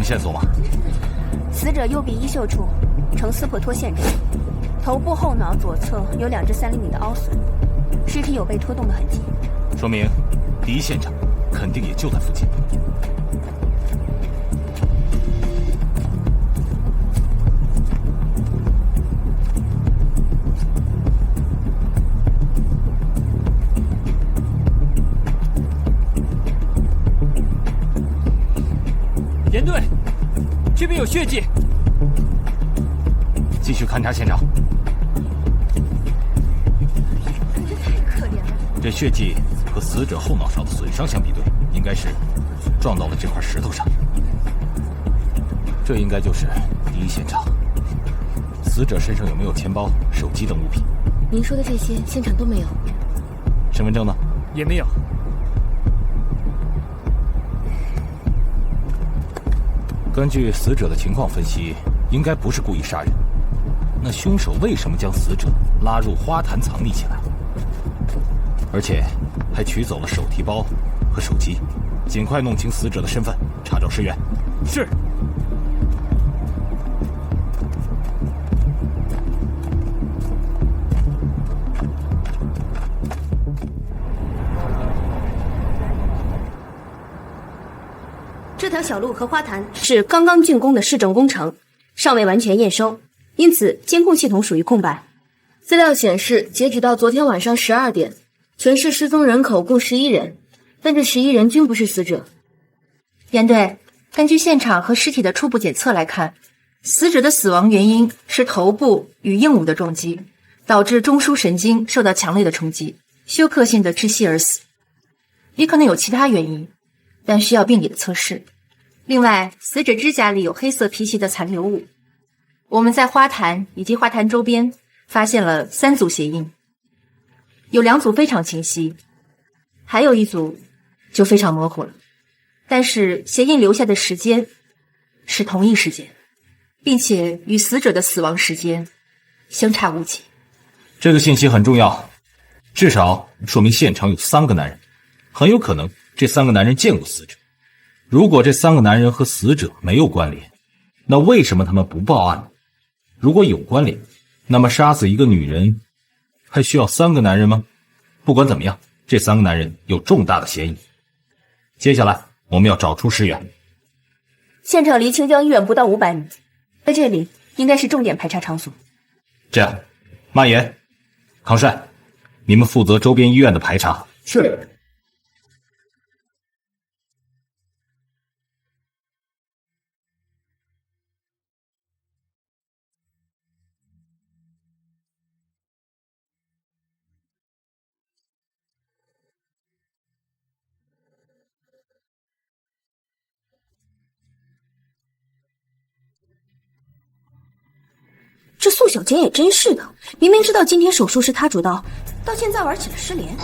线索吗？死者右臂衣袖处呈撕破脱现状，头部后脑左侧有2至3厘米的凹损，尸体有被拖动的痕迹，说明第一现场肯定也就在附近。严队，这边有血迹。继续勘察现场。这太可怜了。这血迹和死者后脑勺的损伤相比对，应该是撞到了这块石头上。这应该就是第一现场。死者身上有没有钱包、手机等物品？您说的这些现场都没有。身份证呢？也没有。根据死者的情况分析，应该不是故意杀人。那凶手为什么将死者拉入花坛藏匿起来？而且还取走了手提包和手机。尽快弄清死者的身份，查找尸源。是。这条小路和花坛是刚刚竣工的市政工程，尚未完全验收，因此监控系统属于空白。资料显示，截止到昨天晚上12点，全市失踪人口共11人，但这11人均不是死者。严队，根据现场和尸体的初步检测来看，死者的死亡原因是头部与硬物的重击，导致中枢神经受到强烈的冲击，休克性的窒息而死。也可能有其他原因，但需要病理的测试。另外，死者指甲里有黑色皮屑的残留物。我们在花坛以及花坛周边发现了3组鞋印，有2组非常清晰，还有1组就非常模糊了。但是鞋印留下的时间是同一时间，并且与死者的死亡时间相差无几。这个信息很重要，至少说明现场有3个男人，很有可能这3个男人见过死者。如果这3个男人和死者没有关联，那为什么他们不报案呢？如果有关联，那么杀死一个女人还需要3个男人吗？不管怎么样，这3个男人有重大的嫌疑。接下来我们要找出尸源。现场离清江医院不到500米，在这里应该是重点排查场所。这样，马岩、康帅，你们负责周边医院的排查。是。这宿小坚也真是的，明明知道今天手术是他主刀，到现在玩起了失联。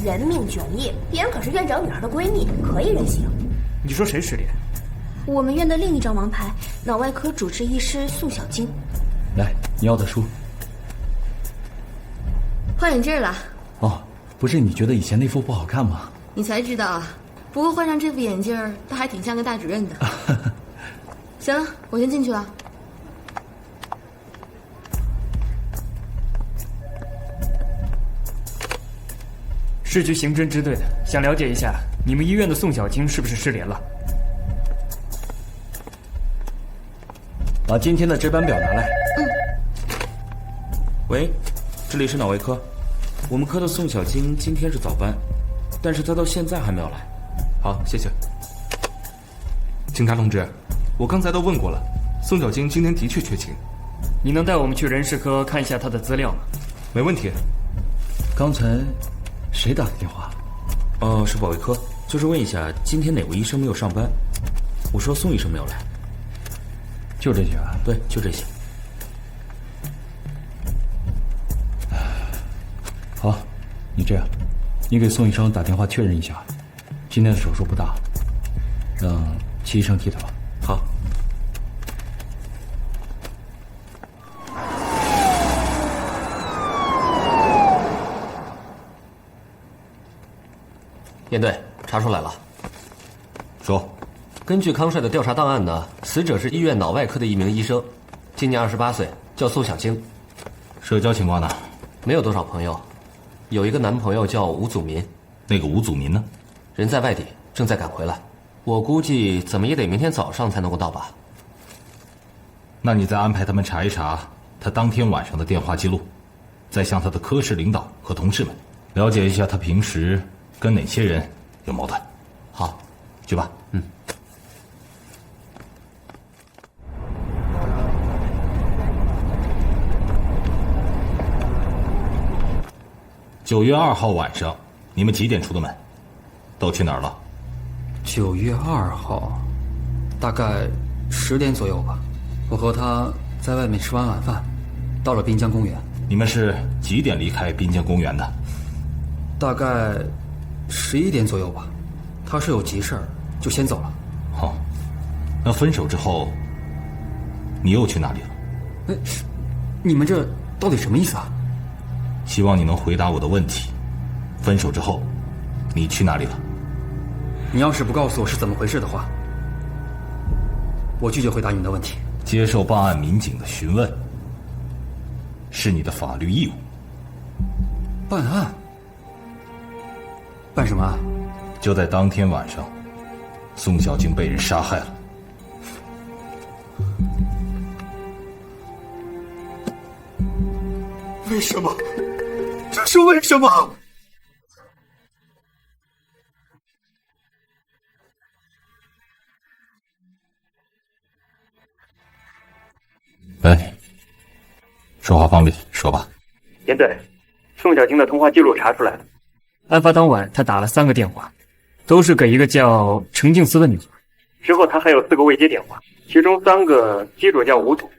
人命迥异，别人可是院长女儿的闺蜜，可以任性。你说谁失联？我们院的另一张王牌，脑外科主治医师宿小金。来，你要的书。换眼镜了。哦，不是你觉得以前那副不好看吗？你才知道啊，不过换上这副眼镜他还挺像个大主任的。行了，我先进去了。市局刑侦支队的，想了解一下你们医院的宋小晶是不是失联了？把今天的值班表拿来。喂，这里是脑外科，我们科的宋小晶今天是早班，但是她到现在还没有来。好，谢谢。警察同志，我刚才都问过了，宋小晶今天的确缺勤。你能带我们去人事科看一下她的资料吗？没问题。刚才谁打的电话？是保卫科，就是问一下今天哪位医生没有上班。我说宋医生没有来。就这些啊？对，就这些。好，你这样，你给宋医生打电话确认一下，今天的手术不大，让齐医生替他吧。好。严队，查出来了。说，根据康帅的调查档案呢，死者是医院脑外科的一名医生，今年28岁，叫宋小晶。社交情况呢？没有多少朋友，有一个男朋友叫吴祖民。那个吴祖民呢？人在外地，正在赶回来。我估计怎么也得明天早上才能够到吧。那你再安排他们查一查他当天晚上的电话记录，再向他的科室领导和同事们了解一下他平时跟哪些人有矛盾。好，去吧。9月2号晚上，你们几点出的门？都去哪儿了？9月2号，大概10点左右吧。我和他在外面吃完晚饭，到了滨江公园。你们是几点离开滨江公园的？大概11点左右吧。他是有急事儿，就先走了。好，那分手之后，你又去哪里了？哎，你们这到底什么意思啊？希望你能回答我的问题。分手之后，你去哪里了？你要是不告诉我是怎么回事的话，我拒绝回答你的问题。接受办案民警的询问，是你的法律义务。办案？办什么案？就在当天晚上，宋小晶被人杀害了。为什么？这是为什么？哎，说话方便，说吧。严队，宋小晶的通话记录查出来了。案发当晚，他打了3个电话，都是给一个叫程静思的女孩。之后他还有4个未接电话，其中3个机主叫吴总，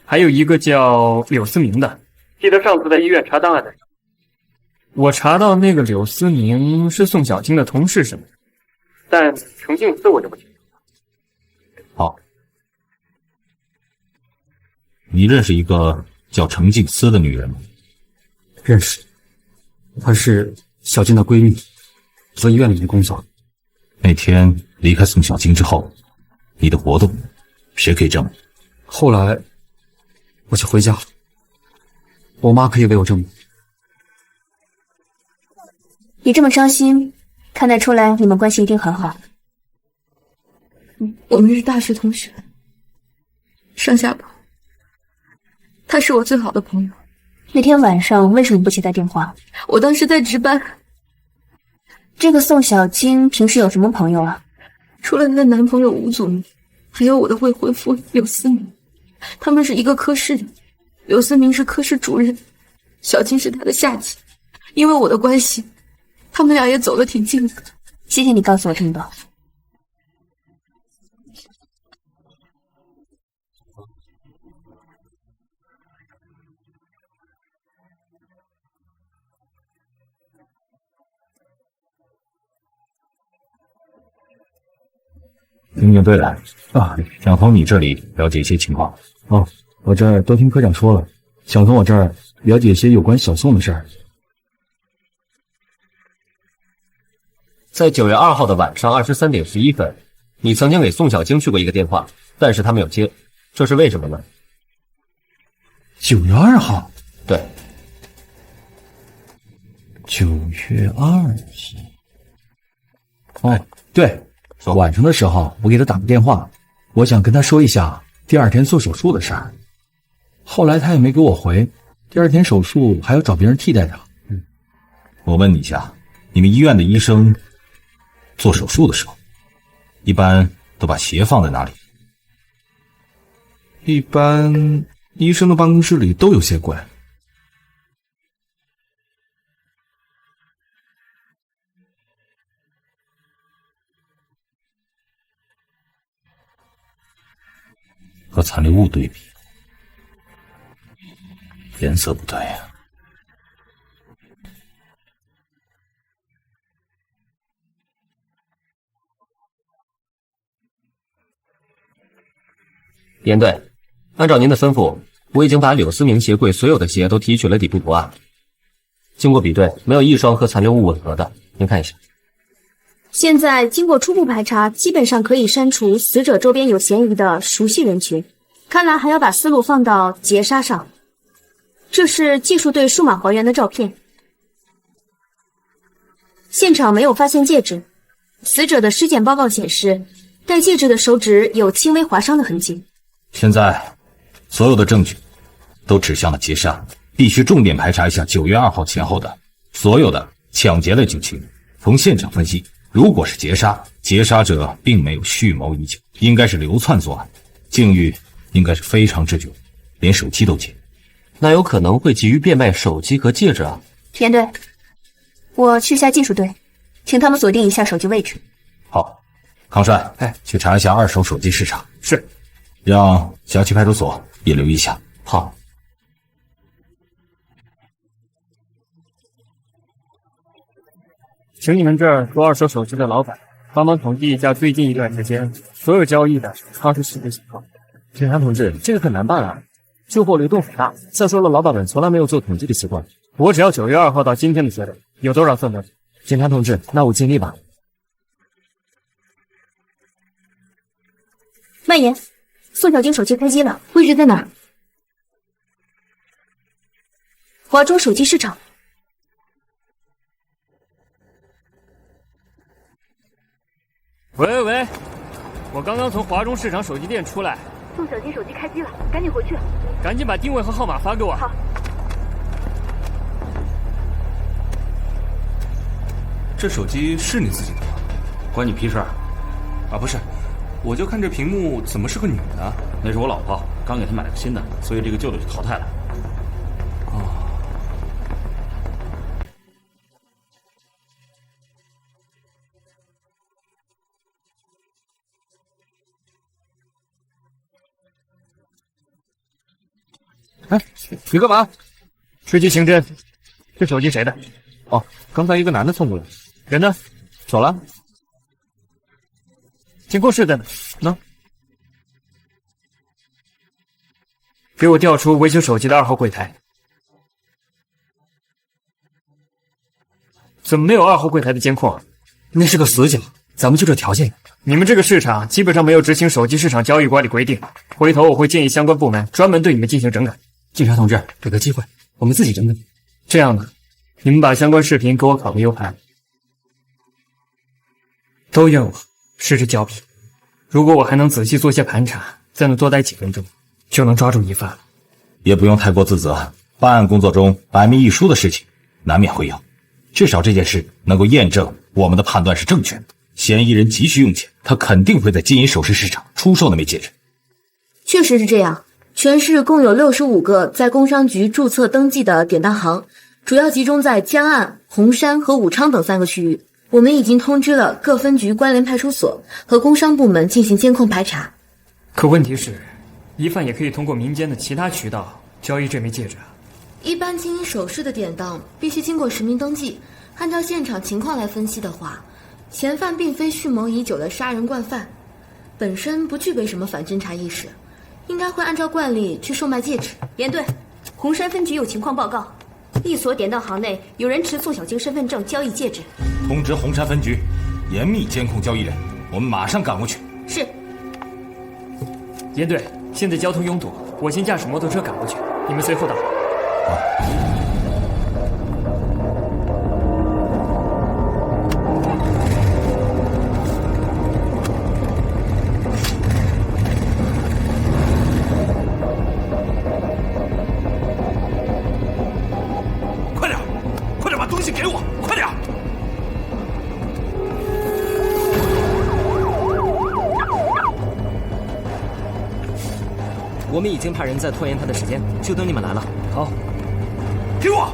还有一个叫柳思明的。记得上次在医院查档案的时候，我查到那个柳思明是宋小晶的同事什么的，但程静思我就不清楚了。好，你认识一个叫程静思的女人吗？认识，她是小晶的闺蜜，在医院里面工作。那天离开宋小晶之后，你的活动，谁可以证明？后来我就回家了，我妈可以为我证明。你这么伤心，看得出来你们关系一定很好。我们是大学同学，上下铺。他是我最好的朋友。那天晚上为什么不接他电话？我当时在值班。这个宋小晶平时有什么朋友啊？除了她的男朋友吴祖明，还有我的未婚夫柳思明，他们是一个科室的。柳思明是科室主任，小晶是他的下级。因为我的关系，他们俩也走得挺近的。谢谢你告诉我这么多。民警队的啊，想从你这里了解一些情况。哦，我这儿都听科长说了，想从我这儿了解一些有关小宋的事儿。在9月2号的晚上23点11分，你曾经给宋小晶去过一个电话，但是他没有接，这是为什么呢？9月2号？对。9月2号。哦，对，晚上的时候我给他打个电话，我想跟他说一下第二天做手术的事儿。后来他也没给我回，第二天手术还要找别人替代他。我问你一下，你们医院的医生做手术的时候，一般都把鞋放在哪里？一般医生的办公室里都有鞋柜。和残留物对比，颜色不对啊。严队，按照您的吩咐，我已经把柳思明鞋柜所有的鞋都提取了底部图案，经过比对，没有一双和残留物吻合的，您看一下。现在经过初步排查，基本上可以删除死者周边有嫌疑的熟悉人群。看来还要把思路放到劫杀上。这是技术队数码还原的照片，现场没有发现戒指。死者的尸检报告显示，戴戒指的手指有轻微划伤的痕迹。现在所有的证据都指向了劫杀，必须重点排查一下9月2号前后的所有的抢劫类警情。从现场分析，如果是劫杀，劫杀者并没有蓄谋已久，应该是流窜作案，境遇应该是非常之久，连手机都劫。那有可能会急于变卖手机和戒指啊。田队，我去下技术队，请他们锁定一下手机位置。好，康帅，去查一下二手手机市场。是。让辖区派出所也留意一下。好。请你们这儿做二手手机的老板帮忙统计一下最近一段时间所有交易的二手手机情况。警察同志，这个很难办啊，旧货流动很大。再说了，老板们从来没有做统计的习惯。我只要9月2号到今天的资料，有多少算多少。警察同志，那我尽力吧。蔓延，宋小晶手机开机了，位置在哪儿？华中手机市场。喂，我刚刚从华中市场手机店出来。宋小晶手机开机了，赶紧回去。赶紧把定位和号码发给我。好。这手机是你自己的吗？关你屁事儿？啊，不是，我就看这屏幕，怎么是个女的？那是我老婆，刚给她买了个新的，所以这个旧的就淘汰了。哦。你干嘛？追击刑侦。这手机谁的？哦，刚才一个男的送过来。人呢？走了。监控室在哪？呢？给我调出维修手机的2号柜台。怎么没有2号柜台的监控？那是个死角，咱们就这条件。你们这个市场基本上没有执行手机市场交易管理规定，回头我会建议相关部门专门对你们进行整改。警察同志，给个机会，我们自己整改。这样呢，你们把相关视频给我拷个 U 盘，都怨我失之交臂。如果我还能仔细做些盘查，再能多待几分钟，就能抓住疑犯了。也不用太过自责，办案工作中百密一疏的事情难免会有，至少这件事能够验证我们的判断是正确的。嫌疑人急需用钱，他肯定会在金银首饰市场出售那枚戒指。确实是这样。全市共有65个在工商局注册登记的典当行，主要集中在江岸、红山和武昌等3个区域。我们已经通知了各分局关联派出所和工商部门进行监控排查。可问题是，疑犯也可以通过民间的其他渠道交易这枚戒指啊。一般金银首饰的典当必须经过实名登记，按照现场情况来分析的话，嫌犯并非蓄谋已久的杀人惯犯，本身不具备什么反侦查意识，应该会按照惯例去售卖戒指。严队，红山分局有情况报告，一所典当行内有人持宋小晶身份证交易戒指。通知红山分局严密监控交易人，我们马上赶过去。是。严队，现在交通拥堵，我先驾驶摩托车赶过去，你们随后到。把东西给我，快点！我们已经派人在拖延他的时间，就等你们来了。好，给我！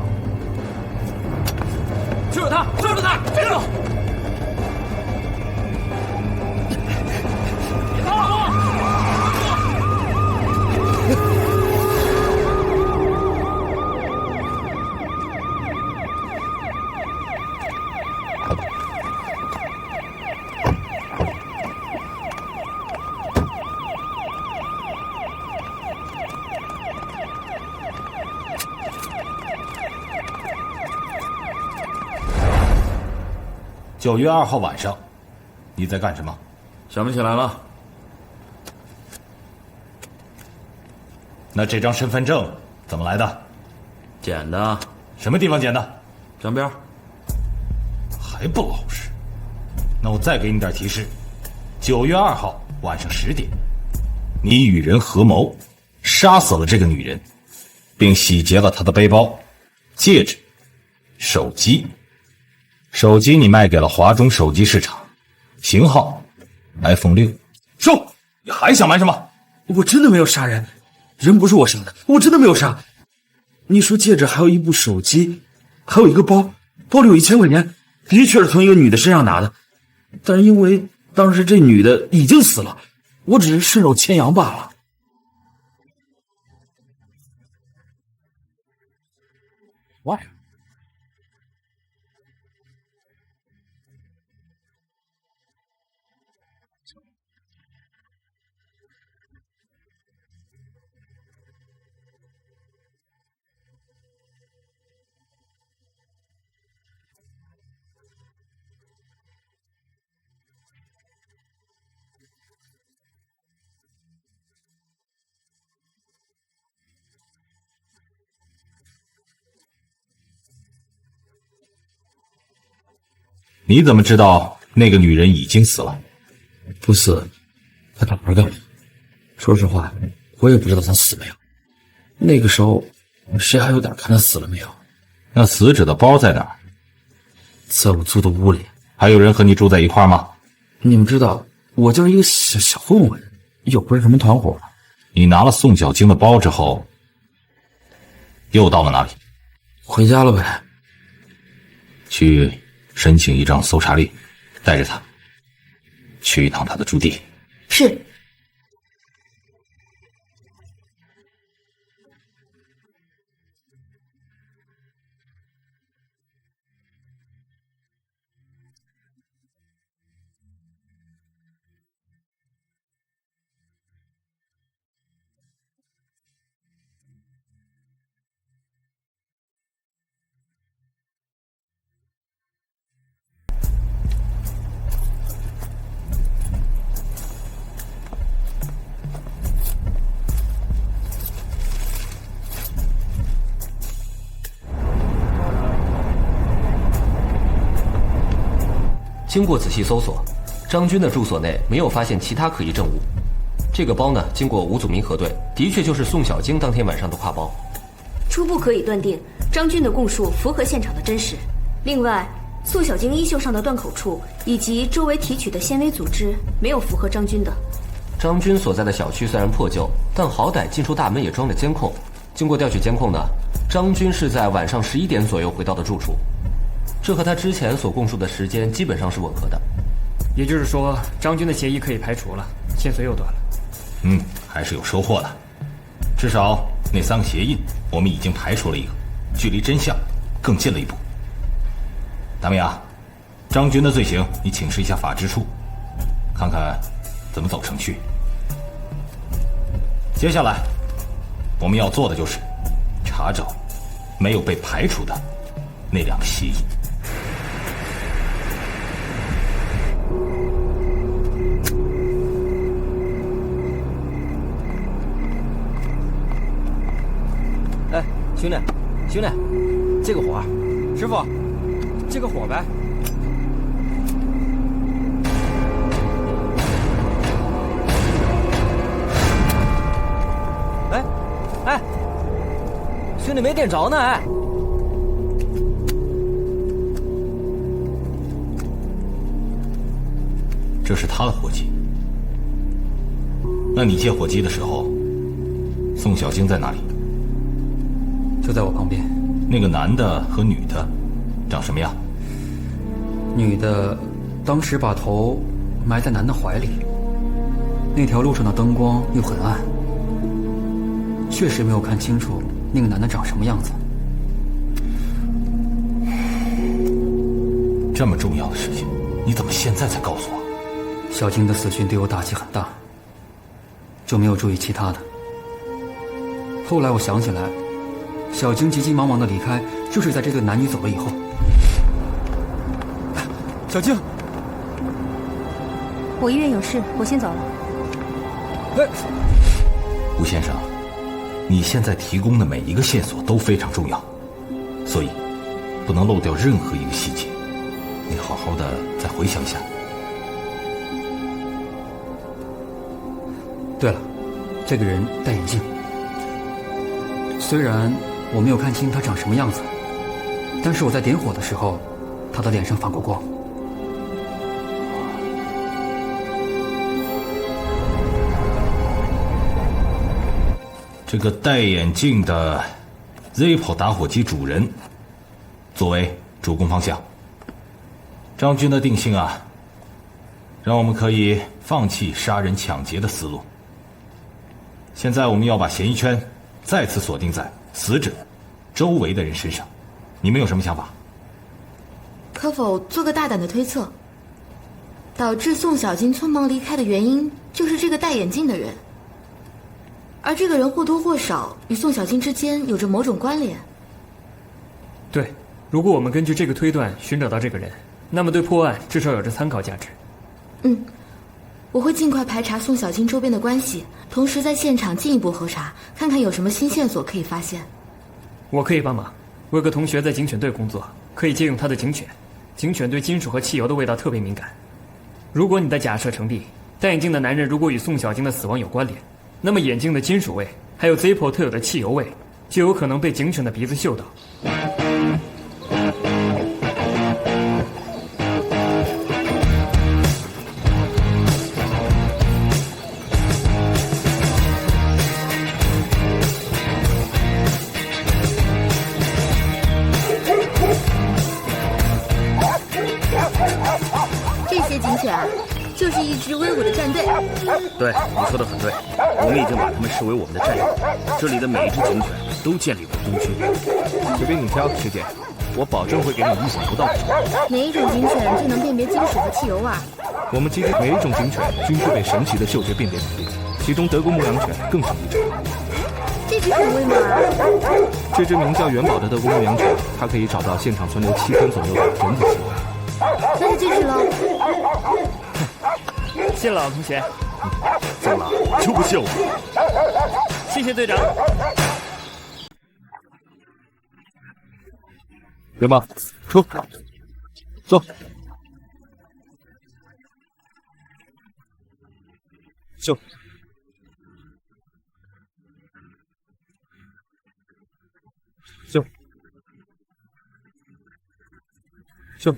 救救他！救救他！别动！9月2号晚上，你在干什么？想不起来了。那这张身份证怎么来的？捡的。什么地方捡的？江边。还不老实。那我再给你点提示：9月2号晚上10点，你与人合谋，杀死了这个女人，并洗劫了她的背包、戒指、手机。手机你卖给了华中手机市场，型号 iPhone 6。收！你还想瞒什么？我真的没有杀人，人不是我杀的，我真的没有杀。你说戒指还有一部手机，还有一个包，包里有1000块钱，的确是从一个女的身上拿的，但是因为当时这女的已经死了，我只是顺手牵羊罢了。Why？你怎么知道那个女人已经死了？不死，她打儿干嘛？说实话，我也不知道她死没有。那个时候，谁还有胆看她死了没有？那死者的包在哪儿？在我租的屋里。还有人和你住在一块吗？你们知道，我就是一个小混混，又不是什么团伙。你拿了宋小晶的包之后，又到了哪里？回家了呗。去申请一张搜查令，带着他去一趟他的驻地。是。经过仔细搜索，张军的住所内没有发现其他可疑证物。这个包呢，经过吴祖明核对，的确就是宋小晶当天晚上的挎包。初步可以断定，张军的供述符合现场的真实。另外，宋小晶衣袖上的断口处以及周围提取的纤维组织没有符合张军的。张军所在的小区虽然破旧，但好歹进出大门也装了监控。经过调取监控呢，张军是在晚上11点左右回到的住处。这和他之前所供述的时间基本上是吻合的，也就是说，张军的嫌疑可以排除了，线索又断了。还是有收获的。至少那3个鞋印，我们已经排除了一个，距离真相更近了一步。大明啊，张军的罪行你请示一下法制处，看看怎么走程序。接下来我们要做的就是查找没有被排除的那2个鞋印。哎，兄弟，这个火，师傅，这个火呗。哎，兄弟没点着呢，哎。这是他的火机。那你借火机的时候，宋小晶在哪里？就在我旁边。那个男的和女的长什么样？女的当时把头埋在男的怀里，那条路上的灯光又很暗，确实没有看清楚那个男的长什么样子。这么重要的事情，你怎么现在才告诉我？小晶的死讯对我打击很大，就没有注意其他的。后来我想起来，小晶急急忙忙的离开，就是在这对男女走了以后。小晶，我医院有事，我先走了。吴先生，你现在提供的每一个线索都非常重要，所以不能漏掉任何一个细节。你好好的再回想一下。对了，这个人戴眼镜，虽然我没有看清他长什么样子，但是我在点火的时候，他的脸上反过光。这个戴眼镜的 Zippo 打火机主人，作为主攻方向。张军的定性啊，让我们可以放弃杀人抢劫的思路。现在我们要把嫌疑圈再次锁定在死者周围的人身上，你们有什么想法？可否做个大胆的推测，导致宋小晶匆忙离开的原因就是这个戴眼镜的人，而这个人或多或少与宋小晶之间有着某种关联。对，如果我们根据这个推断寻找到这个人，那么对破案至少有着参考价值。我会尽快排查宋小晶周边的关系，同时在现场进一步核查，看看有什么新线索可以发现。我可以帮忙，我有个同学在警犬队工作，可以借用他的警犬。警犬对金属和汽油的味道特别敏感。如果你的假设成立，戴眼镜的男人如果与宋小晶的死亡有关联，那么眼镜的金属味还有 Zippo 特有的汽油味就有可能被警犬的鼻子嗅到。就是一支威武的战队。对，你说的很对，我们已经把他们视为我们的战友。这里的每一只警犬都建立过功勋。随便你挑，师姐，我保证会给你意想不到的。哪一种警犬最能辨别金属和汽油味？我们基地每一种警犬均具备神奇的嗅觉辨别能力，其中德国牧羊犬更胜一筹。这只很威猛啊！这只名叫元宝的德国牧羊犬，它可以找到现场存留7天左右的整体气味。那就这只喽。谢了，老同学。怎么了？就不谢我？谢谢队长。元宝，出，坐。秀。秀。秀。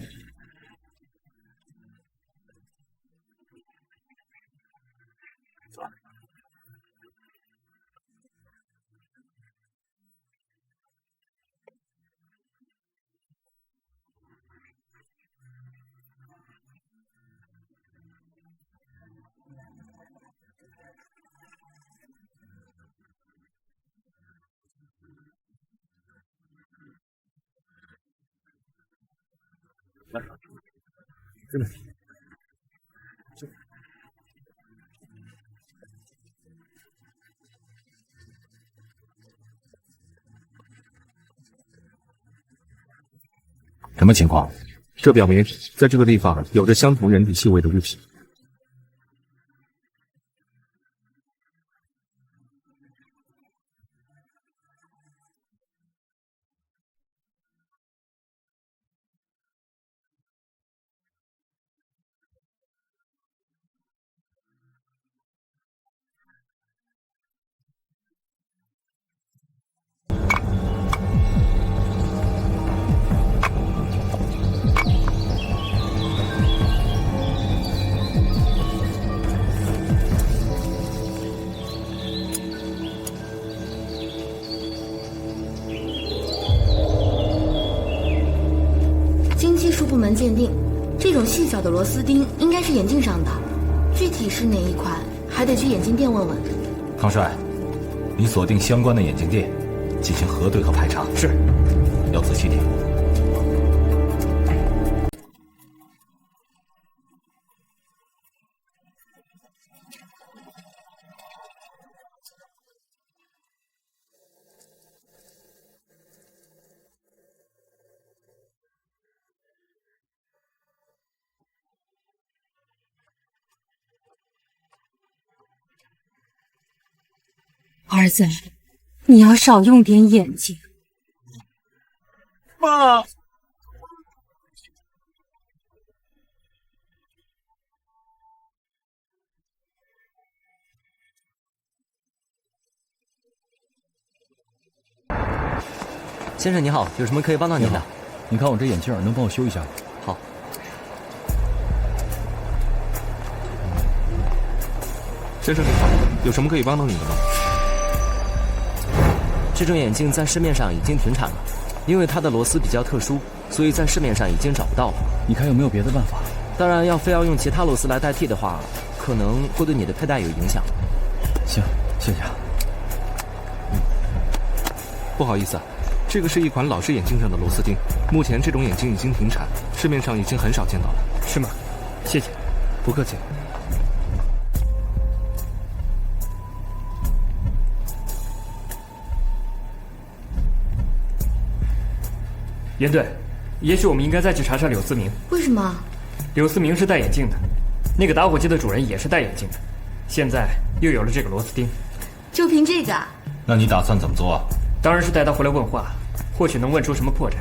真的。什么情况？这表明在这个地方有着相同人体气味的物品。术部门鉴定，这种细小的螺丝钉应该是眼镜上的，具体是哪一款，还得去眼镜店问问。康帅，你锁定相关的眼镜店，进行核对和排查。是，要仔细点。儿子，你要少用点眼睛。妈，先生你好，有什么可以帮到您的？你看我这眼镜能帮我修一下吗？好。先生你好，有什么可以帮到你的吗？这种眼镜在市面上已经停产了，因为它的螺丝比较特殊，所以在市面上已经找不到了。你看有没有别的办法？当然，要非要用其他螺丝来代替的话，可能会对你的佩戴有影响。行，谢谢。不好意思啊，这个是一款老式眼镜上的螺丝钉，目前这种眼镜已经停产，市面上已经很少见到了。是吗？谢谢。不客气。严队，也许我们应该再去查查柳思明。为什么？柳思明是戴眼镜的，那个打火机的主人也是戴眼镜的，现在又有了这个螺丝钉，就凭这个？那你打算怎么做啊？当然是带他回来问话，或许能问出什么破绽。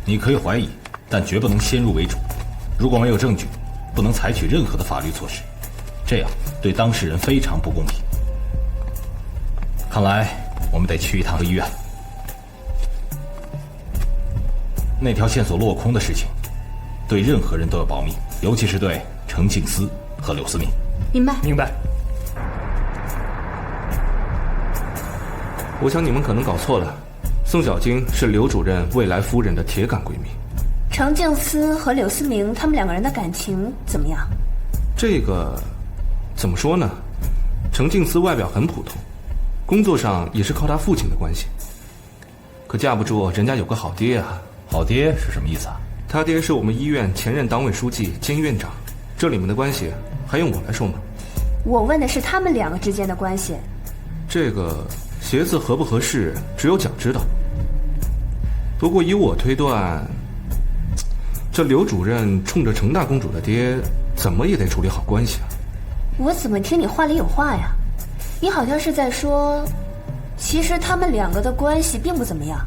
你可以怀疑，但绝不能先入为主。如果没有证据，不能采取任何的法律措施，这样对当事人非常不公平。看来我们得去一趟医院。那条线索落空的事情，对任何人都要保密，尤其是对程静思和柳思明。明白。明白。我想你们可能搞错了，宋小晶是刘主任未来夫人的铁杆闺蜜。程静思和柳思明他们两个人的感情怎么样？这个怎么说呢？程静思外表很普通，工作上也是靠他父亲的关系，可架不住人家有个好爹啊。好爹是什么意思啊？他爹是我们医院前任党委书记兼院长，这里面的关系还用我来说吗？我问的是他们两个之间的关系。这个鞋子合不合适，只有脚知道。不过以我推断，这刘主任冲着程大公主的爹，怎么也得处理好关系啊。我怎么听你话里有话呀？你好像是在说，其实他们两个的关系并不怎么样。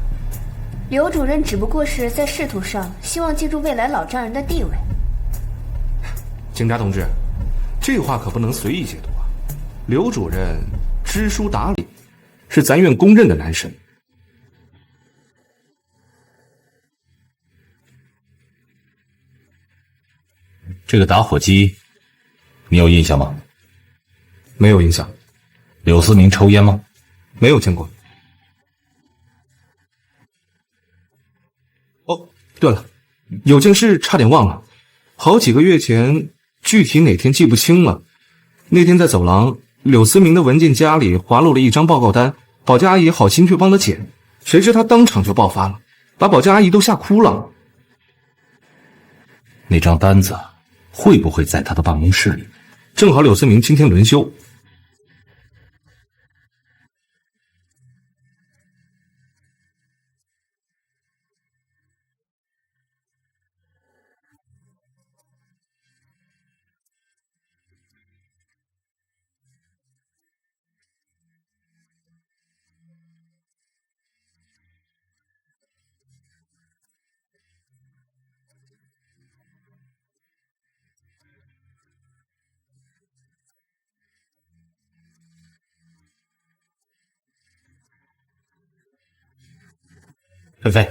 刘主任只不过是在仕途上希望借助未来老丈人的地位。警察同志，这话可不能随意解读啊！刘主任知书达理，是咱院公认的男神。这个打火机，你有印象吗？没有印象。柳思明抽烟吗？没有见过。哦，对了，有件事差点忘了，好几个月前，具体哪天记不清了。那天在走廊，柳思明的文件夹里滑落了一张报告单，保洁阿姨好心去帮他捡，谁知他当场就爆发了，把保洁阿姨都吓哭了。那张单子会不会在他的办公室里？正好柳思明今天轮休。菲菲，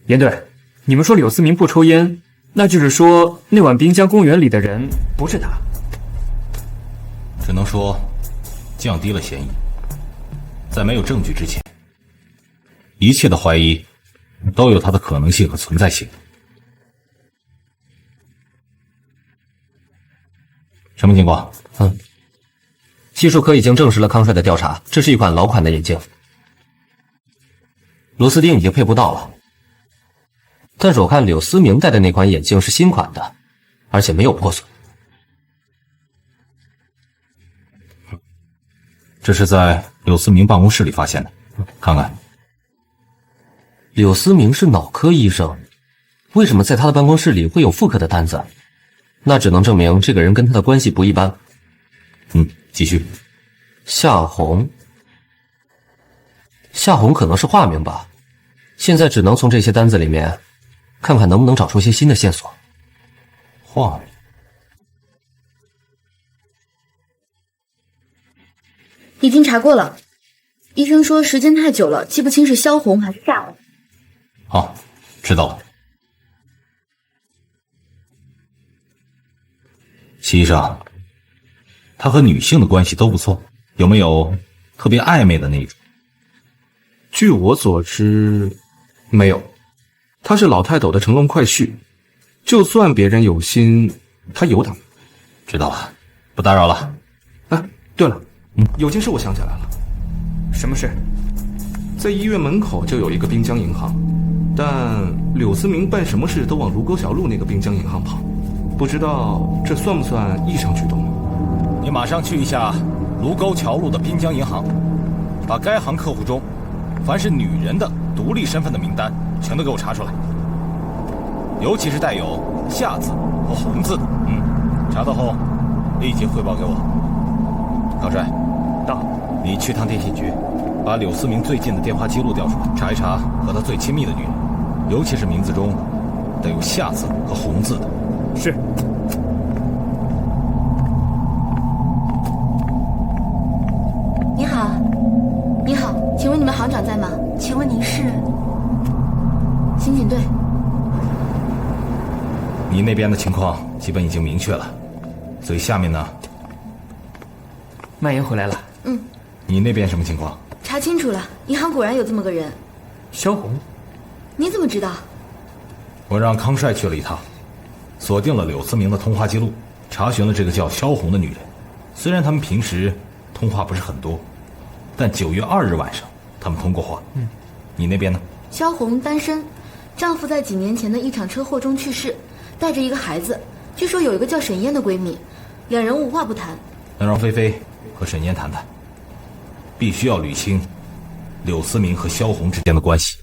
严队，你们说柳思明不抽烟，那就是说那晚滨江公园里的人不是他。只能说降低了嫌疑。在没有证据之前，一切的怀疑都有它的可能性和存在性。什么情况？技术科已经证实了康帅的调查，这是一款老款的眼镜，螺丝钉已经配不到了。但是我看柳思明戴的那款眼镜是新款的，而且没有破损。这是在柳思明办公室里发现的，看看。柳思明是脑科医生，为什么在他的办公室里会有妇科的单子？那只能证明这个人跟他的关系不一般。继续。夏红可能是化名吧，现在只能从这些单子里面看看能不能找出些新的线索。化名？已经查过了，医生说时间太久了，记不清是萧红还是夏红。好，知道了。齐医生，他和女性的关系都不错，有没有特别暧昧的那种？据我所知，没有。他是老太斗的乘龙快婿，就算别人有心，他有挡。知道了，不打扰了。对了，有件事我想起来了。什么事？在医院门口就有一个滨江银行，但柳思明办什么事都往卢沟小路那个滨江银行跑，不知道这算不算异常举动呢？你马上去一下卢沟桥路的滨江银行，把该行客户中凡是女人的独立身份的名单全都给我查出来，尤其是带有夏字和红字的。查到后立即汇报给我。康帅，到。你去趟电信局，把柳思明最近的电话记录调出来，查一查和他最亲密的女人，尤其是名字中带有夏字和红字的。是。你好，你好，请问你们行长在吗？请问您是？刑警队。你那边的情况基本已经明确了，所以下面呢？麦言回来了。你那边什么情况？查清楚了，银行果然有这么个人。萧红。你怎么知道？我让康帅去了一趟，锁定了柳思明的通话记录，查询了这个叫萧红的女人。虽然他们平时通话不是很多，但9月2日晚上他们通过话。你那边呢？萧红单身，丈夫在几年前的一场车祸中去世，带着一个孩子，据说有一个叫沈嫣的闺蜜，两人无话不谈。那让菲菲和沈嫣谈谈，必须要捋清柳思明和萧红之间的关系。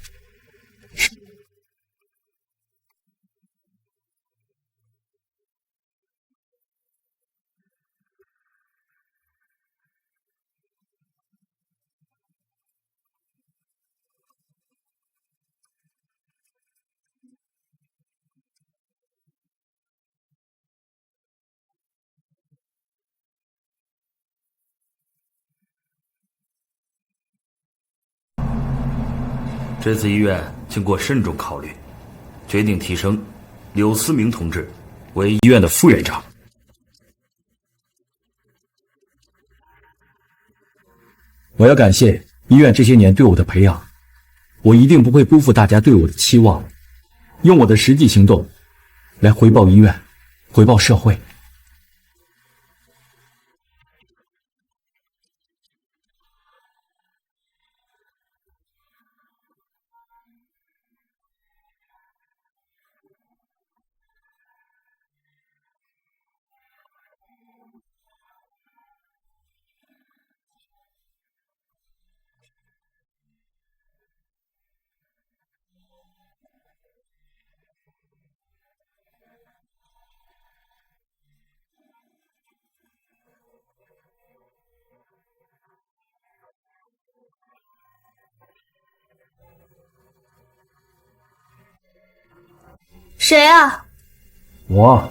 这次医院经过慎重考虑，决定提升柳思明同志为医院的副院长。我要感谢医院这些年对我的培养，我一定不会辜负大家对我的期望，用我的实际行动来回报医院，回报社会。谁啊？我。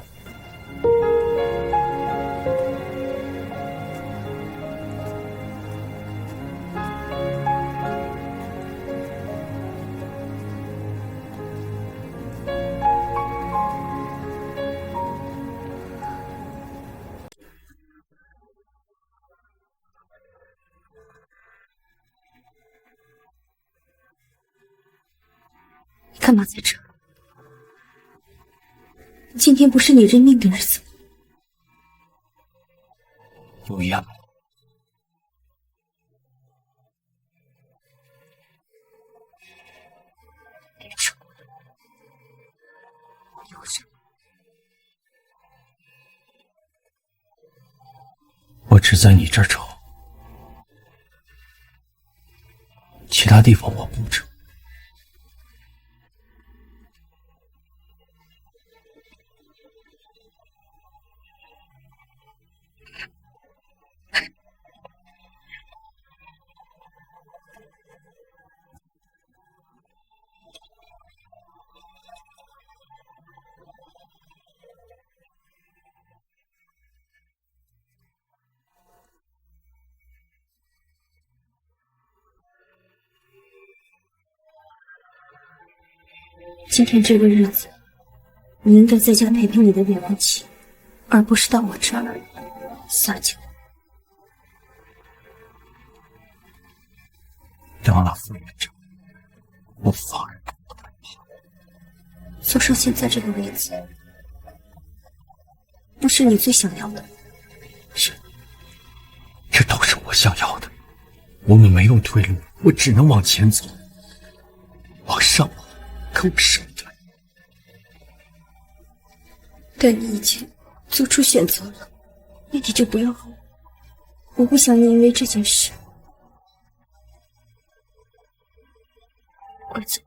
干嘛在这？今天不是你认命的日子。不一样。我只在你这儿丑，其他地方我不丑。今天这个日子，你应该在家陪陪你的未婚妻，而不是到我这儿撒娇。当了副院长，我反而不害怕。坐上现在这个位子，不是你最想要的。是，这都是我想要的。我们没有退路，我只能往前走，往上跑。可我舍不得。但你已经做出选择了，那你就不要后悔。我不想你因为这件事而走。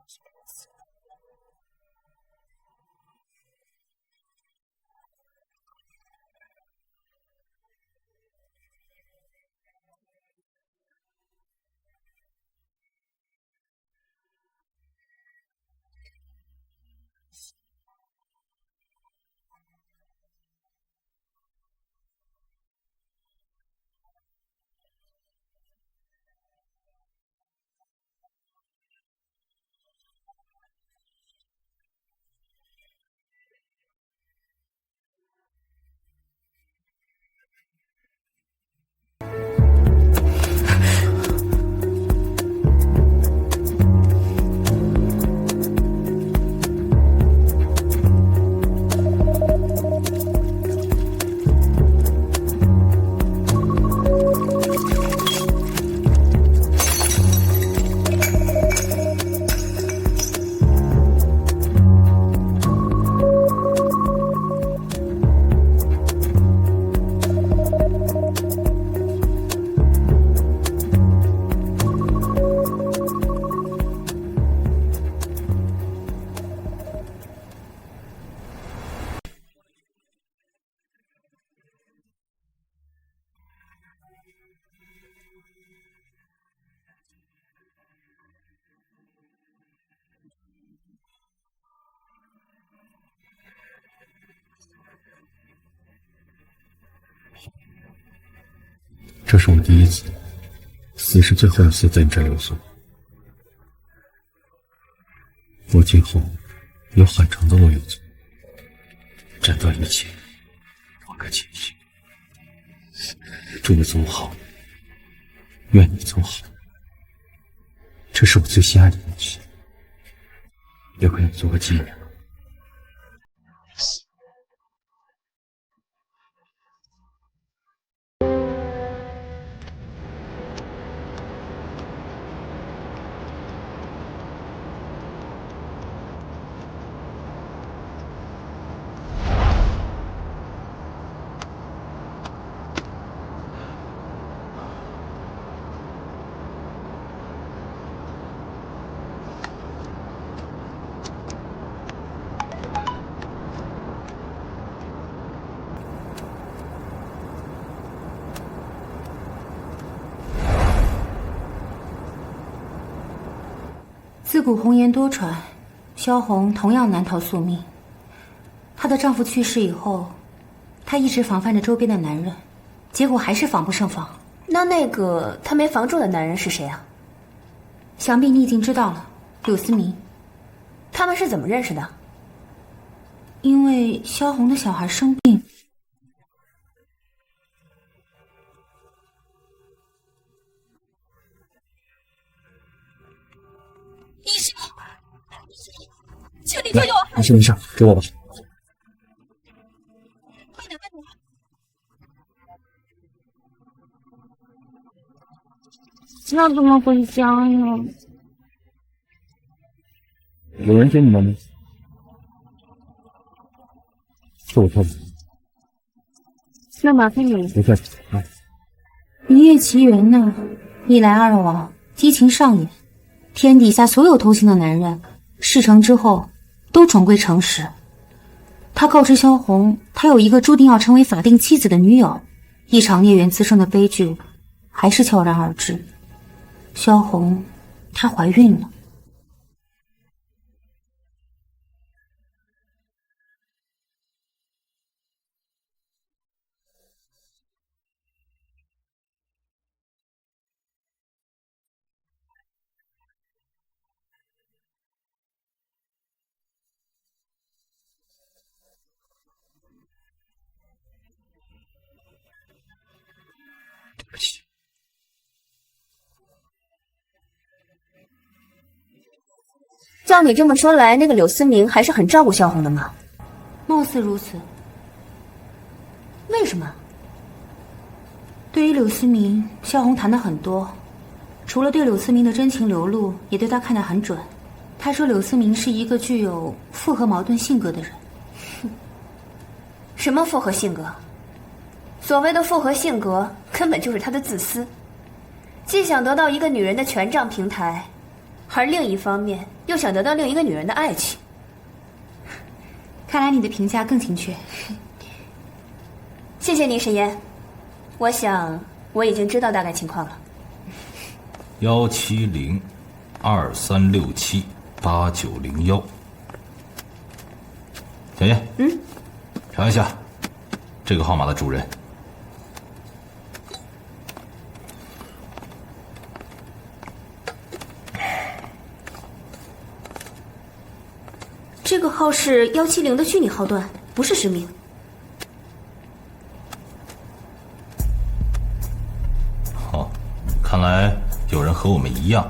这是我第一次，死是最后一次在你这儿留宿。我今后有很长的路要走，斩断一切，换个前行。祝你走好，愿你走好。这是我最心爱的东西，留给你做个纪念。自古红颜多舛，萧红同样难逃宿命。她的丈夫去世以后，她一直防范着周边的男人，结果还是防不胜防。那个她没防住的男人是谁啊？想必你已经知道了，柳思明。他们是怎么认识的？因为萧红的小孩生病。医生，试一下，给我吧。那怎么回家呀？有人接你们吗？是我错了。那麻烦你了。不客气。一夜奇缘呐，一来二往，激情上演。天底下所有偷情的男人，事成之后都转归诚实。他告知萧红，他有一个注定要成为法定妻子的女友，一场孽缘滋生的悲剧，还是悄然而至。萧红，她怀孕了。照你这么说来，那个柳思明还是很照顾萧红的嘛？貌似如此。为什么？对于柳思明，萧红谈的很多，除了对柳思明的真情流露，也对他看得很准。他说柳思明是一个具有复合矛盾性格的人。什么复合性格？所谓的复合性格，根本就是他的自私，既想得到一个女人的权杖平台，而另一方面又想得到另一个女人的爱情。看来你的评价更精确。谢谢你，沈岩。我想我已经知道大概情况了。17023678901。小燕，查一下这个号码的主人。这个号是170的虚拟号段，不是实名。哦，看来有人和我们一样，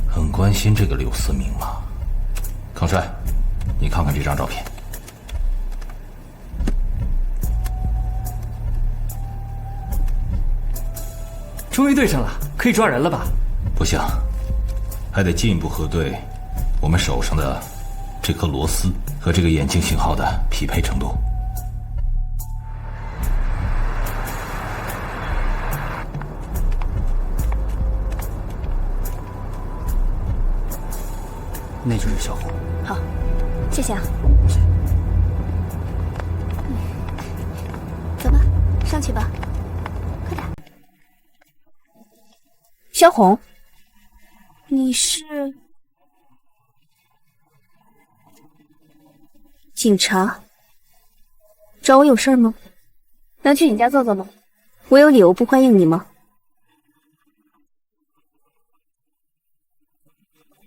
很关心这个柳思明嘛。康帅，你看看这张照片。终于对上了，可以抓人了吧？不行，还得进一步核对我们手上的这颗螺丝和这个眼镜型号的匹配程度。那就是小红。好，谢谢啊。走吧，上去吧，快点。萧红，你是警察？找我有事吗？能去你家坐坐吗？我有理由不欢迎你吗？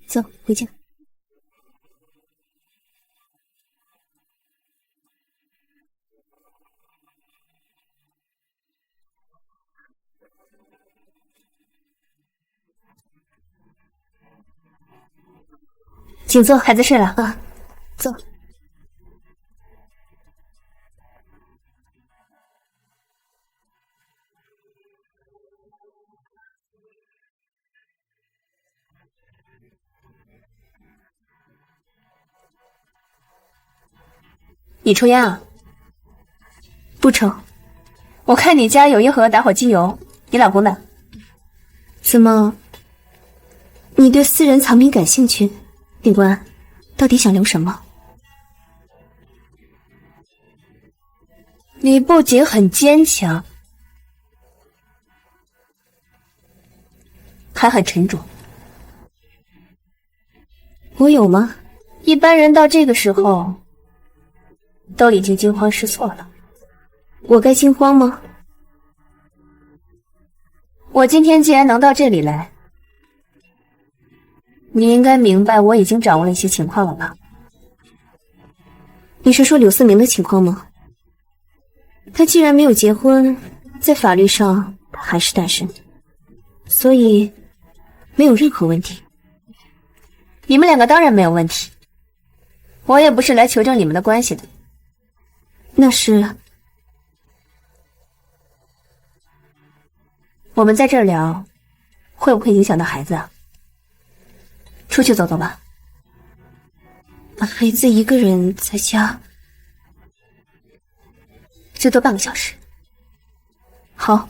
走，回家。请坐，孩子睡了啊，坐。你抽烟啊？不抽。我看你家有一盒打火机油，你老公呢？怎么？你对私人藏品感兴趣？警官，到底想留什么？你不仅很坚强，还很沉着。我有吗？一般人到这个时候都已经惊慌失措了。我该惊慌吗？我今天既然能到这里来，你应该明白我已经掌握了一些情况了吧？你是说柳思明的情况吗？他既然没有结婚，在法律上他还是单身，所以没有任何问题。你们两个当然没有问题。我也不是来求证你们的关系的。那是我们在这儿聊，会不会影响到孩子啊？出去走走吧。孩子一个人在家，最多半个小时。好，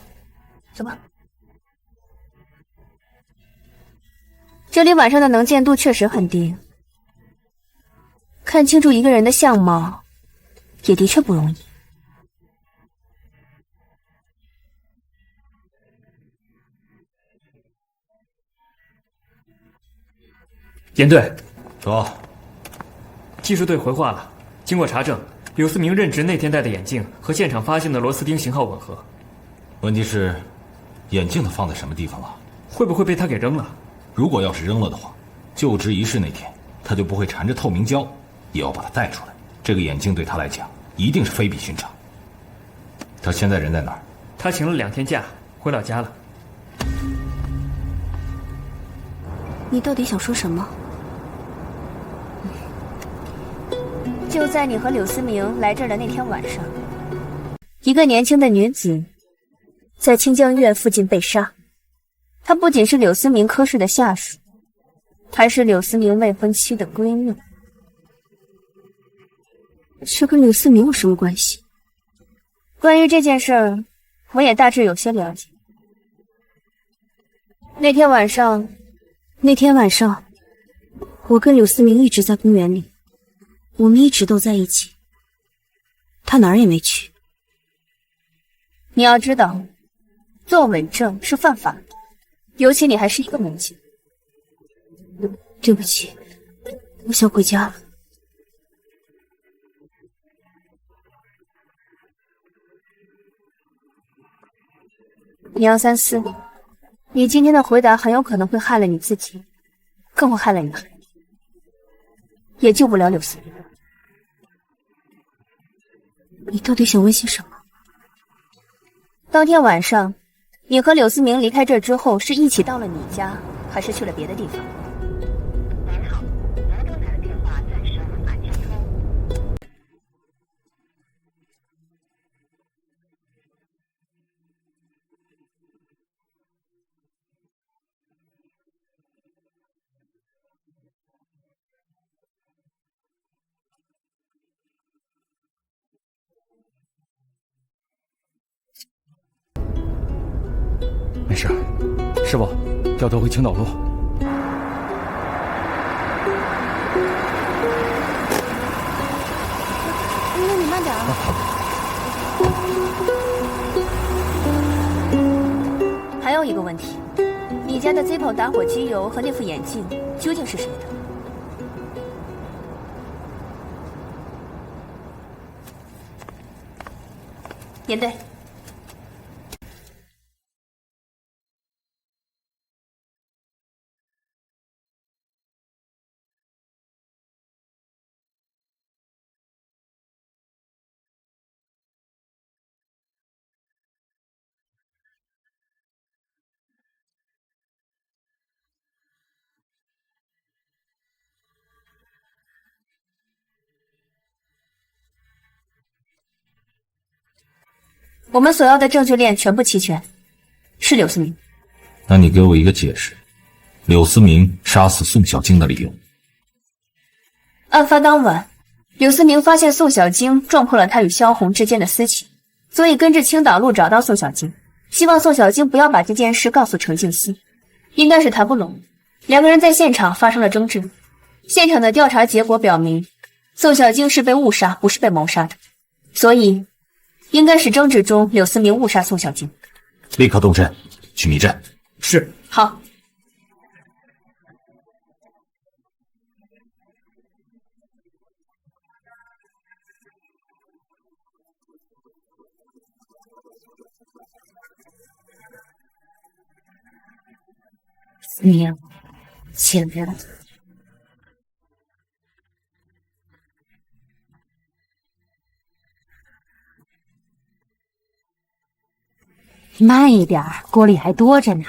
走吧。这里晚上的能见度确实很低，看清楚一个人的相貌，也的确不容易。严队，说，技术队回话了，经过查证，柳思明任职那天戴的眼镜和现场发现的螺丝钉型号吻合。问题是，眼镜他放在什么地方了？会不会被他给扔了？如果要是扔了的话，就职仪式那天他就不会缠着透明胶，也要把它带出来。这个眼镜对他来讲一定是非比寻常。他现在人在哪儿？他请了2天假，回老家了。你到底想说什么？就在你和柳思明来这儿的那天晚上，一个年轻的女子在清江医院附近被杀。她不仅是柳思明科室的下属，还是柳思明未婚妻的闺蜜。这跟柳思明有什么关系？关于这件事儿，我也大致有些了解。那天晚上，我跟柳思明一直在公园里，我们一直都在一起，他哪儿也没去。你要知道，做伪证是犯法的，尤其你还是一个母亲。对不起，我想回家了。杨三思，你今天的回答很有可能会害了你自己，更会害了你的孩子，也救不了柳思明。你到底想问些什么？当天晚上，你和柳思明离开这儿之后，是一起到了你家，还是去了别的地方？没事，师傅，掉头回青岛路。那你慢点啊。还有一个问题，你家的 Zippo 打火机油和那副眼镜究竟是谁的？严队。我们所要的证据链全部齐全，是柳思明。那你给我一个解释，柳思明杀死宋小晶的理由。案发当晚，柳思明发现宋小晶撞破了他与萧红之间的私情，所以跟着青岛路找到宋小晶，希望宋小晶不要把这件事告诉程静思。应该是谈不拢，两个人在现场发生了争执。现场的调查结果表明，宋小晶是被误杀，不是被谋杀的，所以应该是争执中柳思明误杀宋小晶。立刻动身，去密侦。是。好。思明，起来了。慢一点，锅里还多着呢。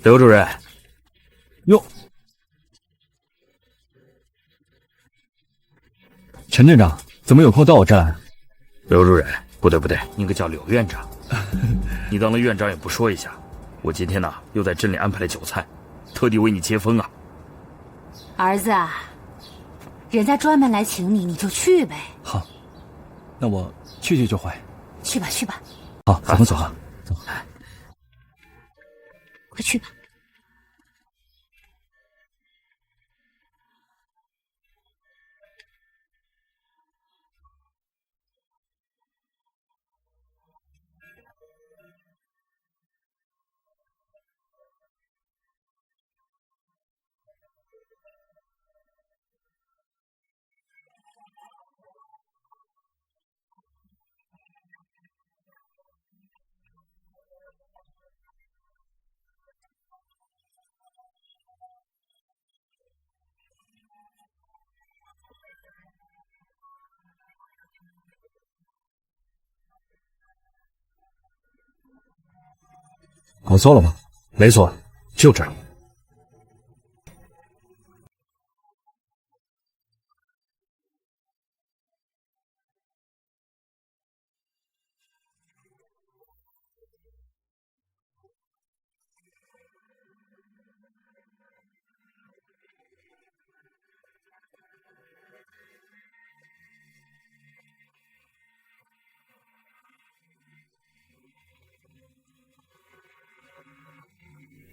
刘主任，哟，陈镇长怎么有空到我这来？刘主任，不对，应该叫柳院长。你当了院长也不说一下。我今天呢又在镇里安排了酒菜，特地为你接风啊。儿子啊，人家专门来请你，你就去呗。好，那我去就回。去吧去吧。好，咱们走吧。走。快去吧。搞错了吗？没错，就这儿。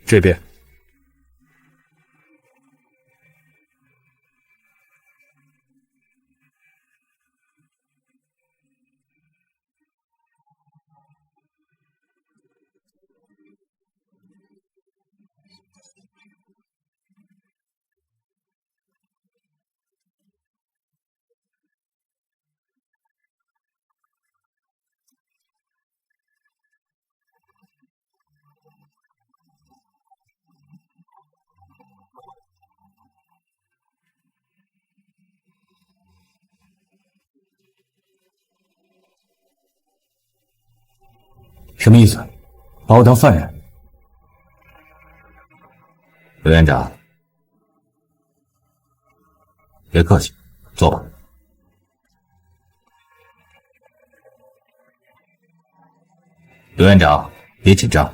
这边。什么意思？把我当犯人？刘院长，别客气，坐吧。刘院长，别紧张，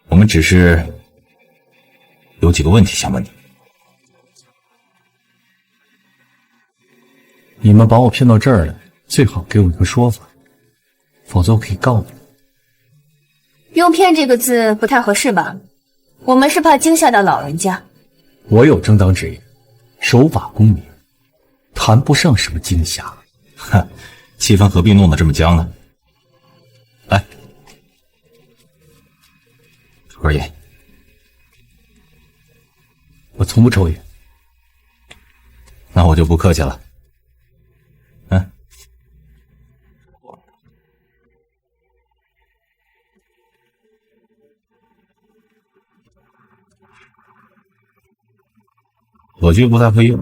我们只是有几个问题想问你。你们把我骗到这儿来，最好给我一个说法，否则我可以告你。用骗这个字不太合适吧？我们是怕惊吓到老人家。我有正当职业，守法公民，谈不上什么惊吓。哼，气氛何必弄得这么僵呢？来，抽根烟。我从不抽烟。那我就不客气了。火炬不太会用。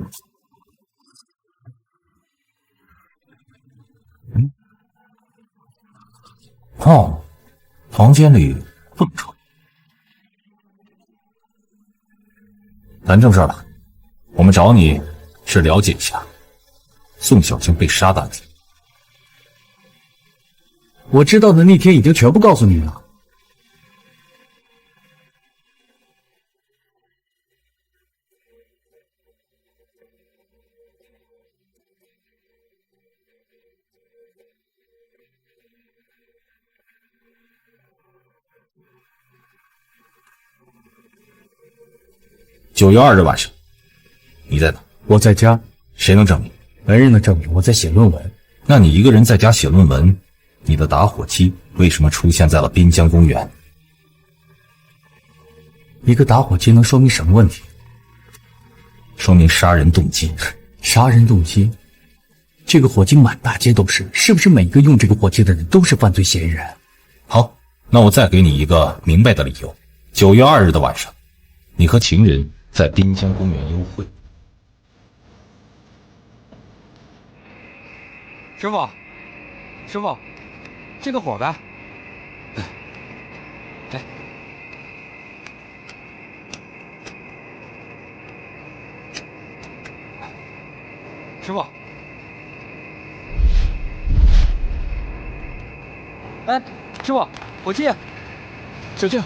哦，房间里不能抽。谈正事了，我们找你是了解一下宋小青被杀的案子。我知道的那天已经全部告诉你了。9月2日晚上，你在哪？我在家。谁能证明？没人能证明我在写论文。那你一个人在家写论文，你的打火机为什么出现在了滨江公园？一个打火机能说明什么问题？说明杀人动机。杀人动机？这个火机满大街都是，是不是每个用这个火机的人都是犯罪嫌疑人？好，那我再给你一个明白的理由。9月2日的晚上，你和情人在滨江公园幽会。师傅，师傅，这个火呗。来，师傅，哎，师傅，火气！小静，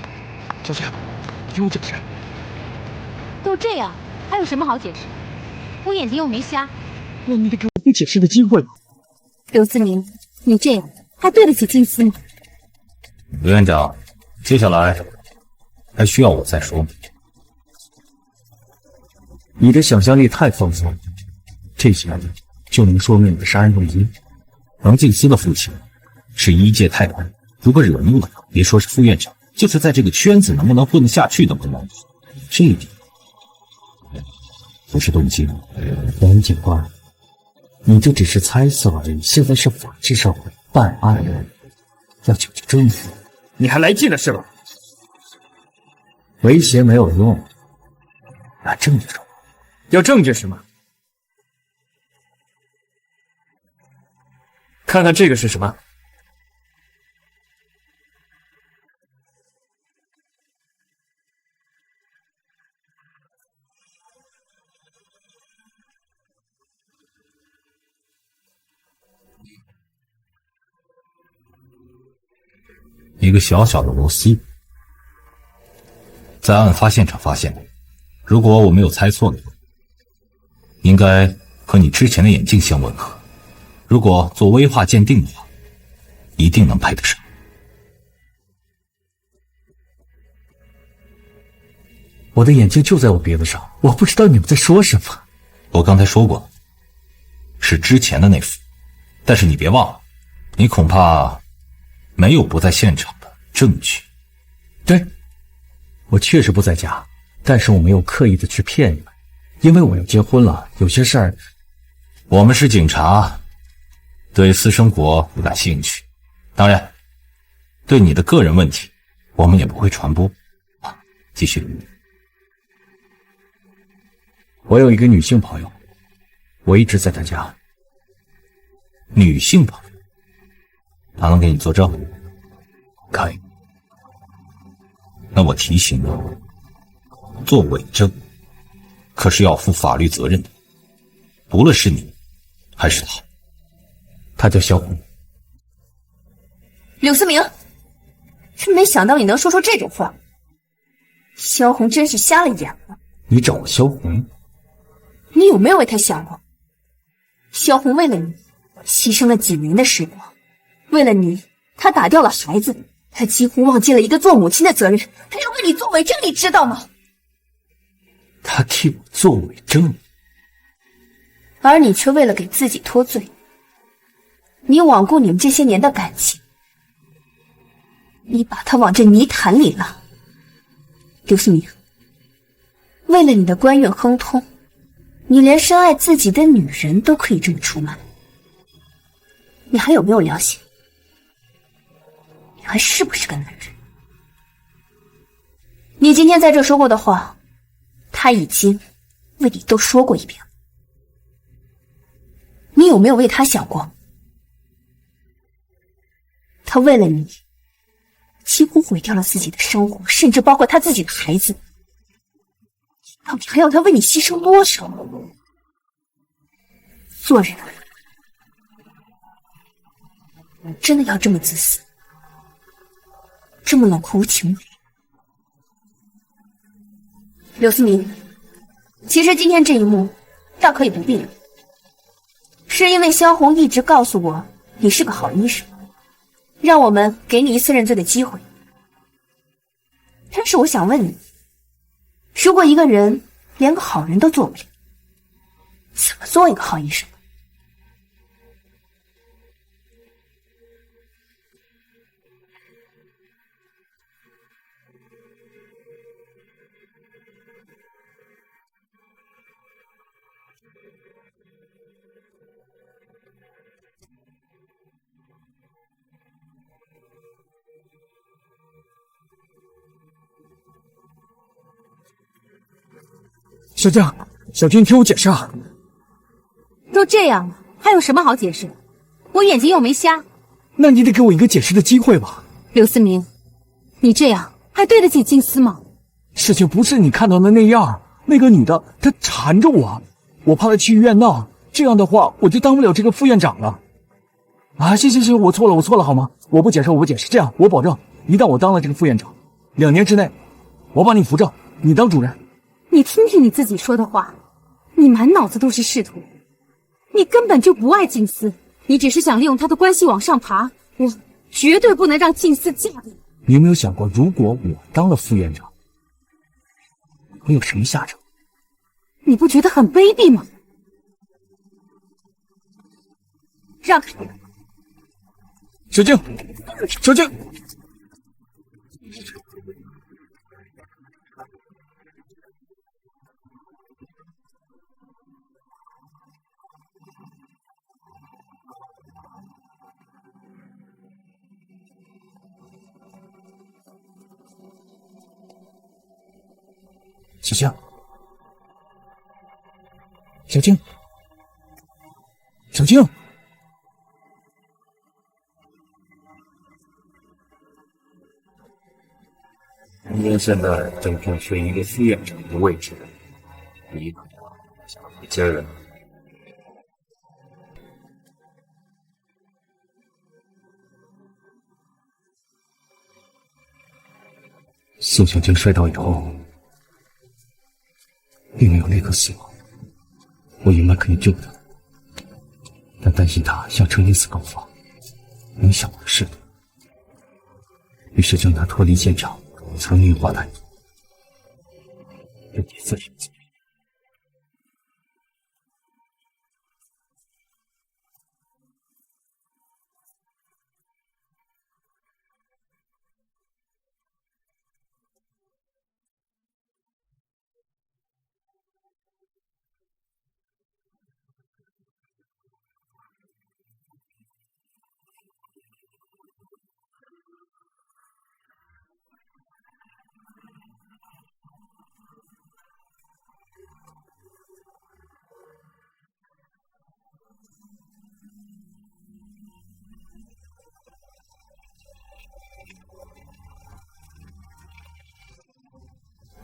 听我解释。都这样，还有什么好解释？我眼睛又没瞎。那你得给我一个解释的机会吧。刘思明，你这样还对得起金丝吗？刘院长，接下来还需要我再说吗？你的想象力太丰富了，这些就能说明你的杀人动机。王静思的父亲是1届太官，如果惹怒了他，别说是副院长，就是在这个圈子能不能混得下去都不能。这一点不是动机。王警官，你这只是猜测而已。现在是法治社会，办案要讲究真实。你还来劲了是吧？威胁没有用，拿证据说。要证据是吗？看看这个是什么？一个小小的螺丝，在案发现场发现的。如果我没有猜错的话，应该和你之前的眼镜相吻合。如果做微化鉴定的话，一定能配得上。我的眼镜就在我鼻子上，我不知道你们在说什么。我刚才说过，是之前的那副，但是你别忘了，你恐怕没有不在现场的证据。对，我确实不在家，但是我没有刻意的去骗你们，因为我要结婚了，有些事儿。我们是警察，对私生活不感兴趣，当然，对你的个人问题，我们也不会传播。继续。我有一个女性朋友，我一直在她家。女性朋友，她能给你作证？可以。那我提醒你，做伪证可是要负法律责任的，不论是你还是他。他叫萧红。柳思明，真没想到你能说出这种话。萧红真是瞎了眼了。你找我萧红？你有没有为她想过？萧红为了你，牺牲了几年的时光，为了你，她打掉了孩子，她几乎忘记了一个做母亲的责任，她要为你做伪证，你知道吗？她替我做伪证，而你却为了给自己脱罪，你罔顾你们这些年的感情，你把她往这泥潭里拉。刘思明，为了你的官运亨通，你连深爱自己的女人都可以这么出卖，你还有没有良心？你还是不是个男人？你今天在这说过的话，他已经为你都说过一遍了。你有没有为他想过？他为了你，几乎毁掉了自己的生活，甚至包括他自己的孩子。到底还要他为你牺牲多少？做人真的要这么自私，这么冷酷无情吗？刘思明，其实今天这一幕大可以不必了，是因为萧红一直告诉我你是个好医生，让我们给你一次认罪的机会。但是我想问你，如果一个人连个好人都做不了，怎么做一个好医生？小静，小静，听我解释啊！都这样了，还有什么好解释？我眼睛又没瞎。那你得给我一个解释的机会吧。刘思明，你这样还对得起金丝吗？事情不是你看到的那样，那个女的她缠着我，我怕她去医院闹，这样的话我就当不了这个副院长了。啊，行，我错了，好吗？我不解释。这样，我保证，一旦我当了这个副院长，2年之内，我把你扶正，你当主任。你听听你自己说的话，你满脑子都是仕途，你根本就不爱静思，你只是想利用他的关系往上爬。我绝对不能让静思嫁给你。你有没有想过，如果我当了副院长，会有什么下场？你不觉得很卑鄙吗？让开！小静。小静。您现在正正缺一个副院长的位置，你可想回家了。宋小静摔倒以后，并没有立刻死亡。我原本可以救她，但担心她向程金寺告发，影响我的仕途，于是将她脱离现场，藏匿花坛，任你自生自灭。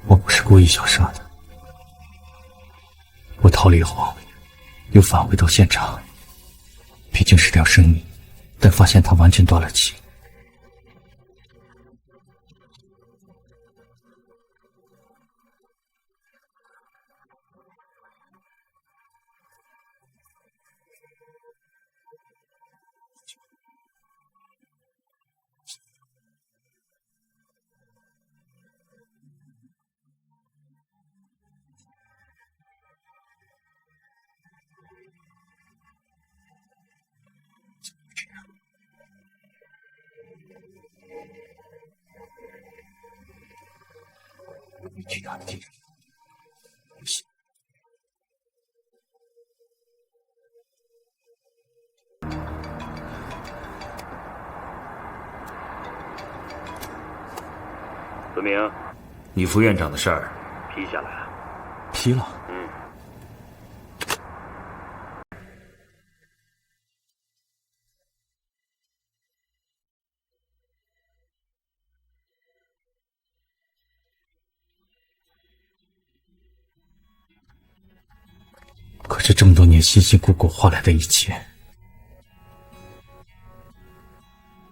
我不是故意想杀的，我逃离后又返回到现场，毕竟是条生命，但发现他完全断了气。去他的地方，不行。子明，你副院长的事儿批下来了。批了。可是这么多年辛辛苦苦换来的一切，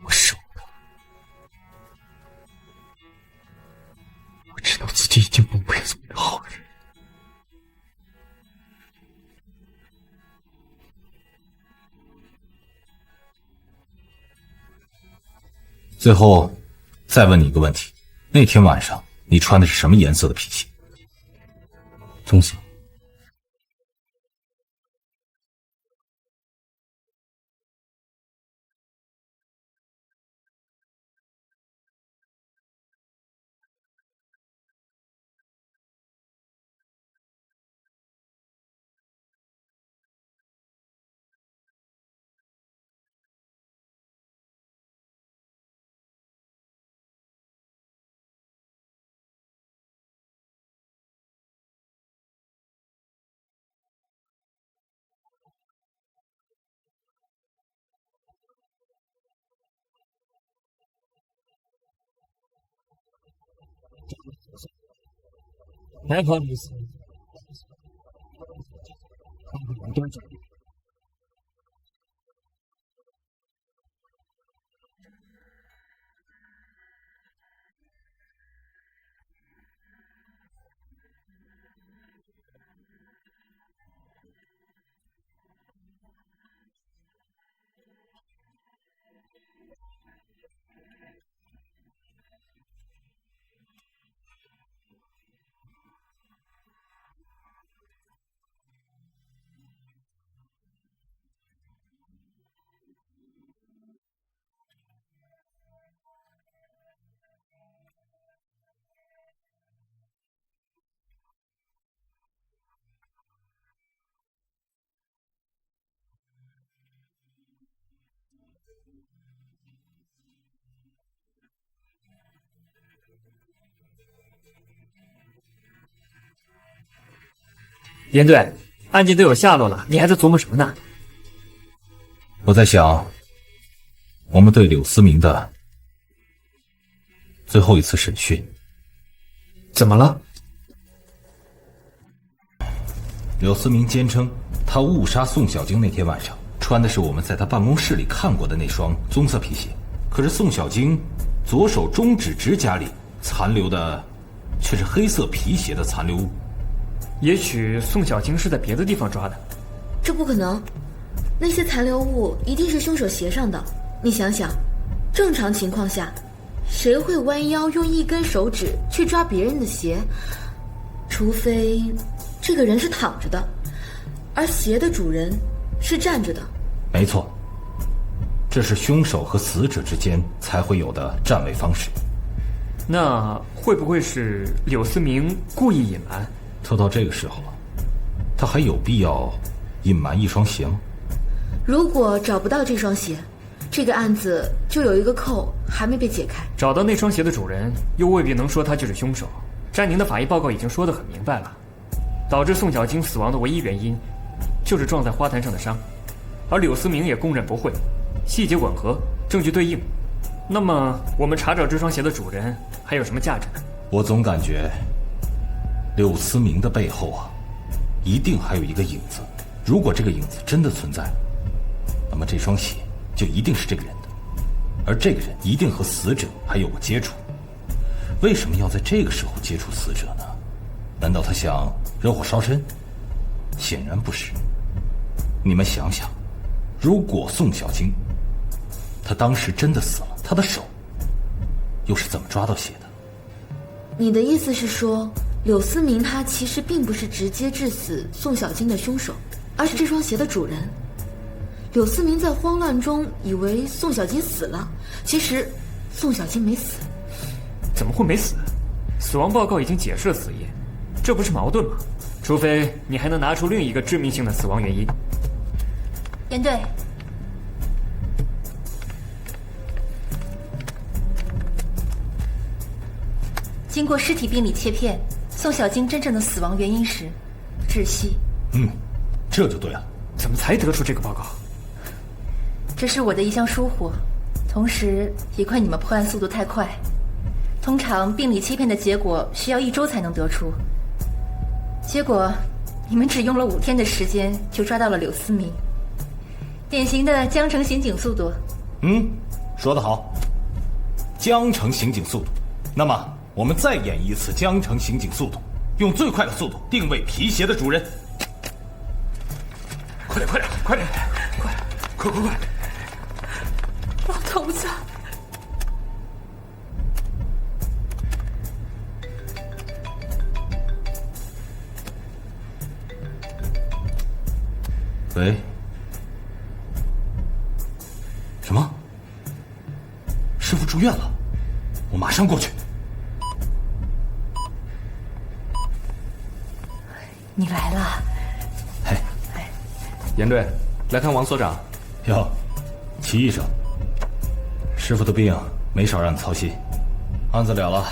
我舍不得。我知道自己已经不配做一个好人。最后，再问你一个问题：那天晚上你穿的是什么颜色的皮鞋？棕色。还好你是多久？严队，案件都有下落了，你还在琢磨什么呢？我在想，我们对柳思明的最后一次审讯。怎么了？柳思明坚称，他误杀宋小晶那天晚上穿的是我们在他办公室里看过的那双棕色皮鞋，可是宋小晶左手中指指甲里残留的却是黑色皮鞋的残留物。也许宋小晶是在别的地方抓的。这不可能，那些残留物一定是凶手鞋上的。你想想，正常情况下，谁会弯腰用一根手指去抓别人的鞋？除非这个人是躺着的，而鞋的主人是站着的。没错，这是凶手和死者之间才会有的站位方式。那会不会是柳思明故意隐瞒？都到这个时候了，他还有必要隐瞒一双鞋吗？如果找不到这双鞋，这个案子就有一个扣还没被解开。找到那双鞋的主人，又未必能说他就是凶手。詹宁的法医报告已经说得很明白了，导致宋小晶死亡的唯一原因就是撞在花坛上的伤，而柳思明也供认不讳，细节吻合，证据对应。那么我们查找这双鞋的主人还有什么价值呢？我总感觉柳思明的背后一定还有一个影子。如果这个影子真的存在，那么这双鞋就一定是这个人的，而这个人一定和死者还有过接触。为什么要在这个时候接触死者呢？难道他想惹火烧身？显然不是。你们想想，如果宋小晶他当时真的死了，他的手又是怎么抓到血的？你的意思是说，柳思明他其实并不是直接致死宋小晶的凶手，而是这双鞋的主人。柳思明在慌乱中以为宋小晶死了，其实宋小晶没死。怎么会没死？死亡报告已经解释了死因，这不是矛盾吗？除非你还能拿出另一个致命性的死亡原因。严队，经过尸体病理切片，宋小晶真正的死亡原因是窒息。这就对了。怎么才得出这个报告？这是我的一项疏忽，同时也怪你们破案速度太快。通常病理切片的结果需要1周才能得出，结果你们只用了5天的时间就抓到了柳思明，典型的江城刑警速度。说得好，江城刑警速度。那么我们再演一次江城刑警速度，用最快的速度定位皮鞋的主人。快点，快！老头子，喂？什么？师傅住院了，我马上过去。你来了。严队，来看王所长。哟，齐医生，师傅的病没少让你操心。案子了了，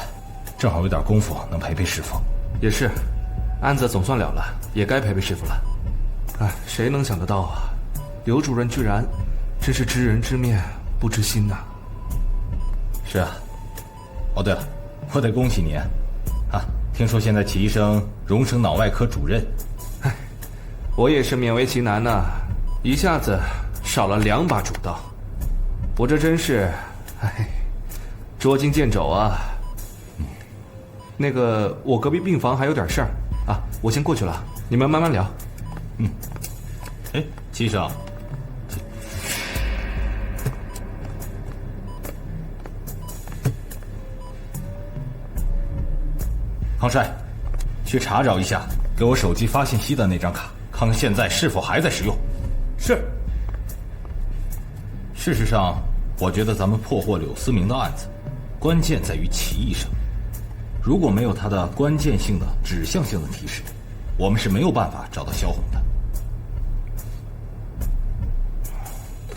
正好有点功夫能陪陪师傅。也是，案子总算了了，也该陪陪师傅了。谁能想得到啊，刘主任居然真是知人知面不知心呐。是啊。哦，对了，我得恭喜你听说现在齐医生荣升脑外科主任。我也是勉为其难呐，一下子少了2把主刀，我这真是，捉襟见肘啊。那个，我隔壁病房还有点事儿我先过去了，你们慢慢聊。齐医生，康帅，去查找一下给我手机发信息的那张卡，看看现在是否还在使用。是。事实上，我觉得咱们破获柳思明的案子，关键在于齐医生。如果没有他的关键性的指向性的提示，我们是没有办法找到萧红的。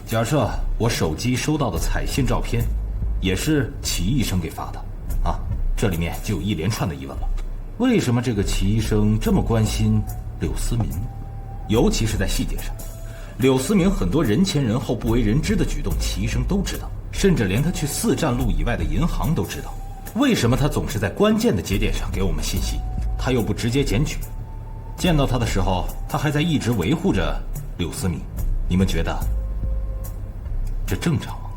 假设我手机收到的彩信照片也是齐医生给发的这里面就有一连串的疑问了。为什么这个齐医生这么关心柳思明，尤其是在细节上，柳思明很多人前人后不为人知的举动，齐医生都知道，甚至连他去4站路以外的银行都知道。为什么他总是在关键的节点上给我们信息，他又不直接检举？见到他的时候，他还在一直维护着柳思明，你们觉得这正常吗？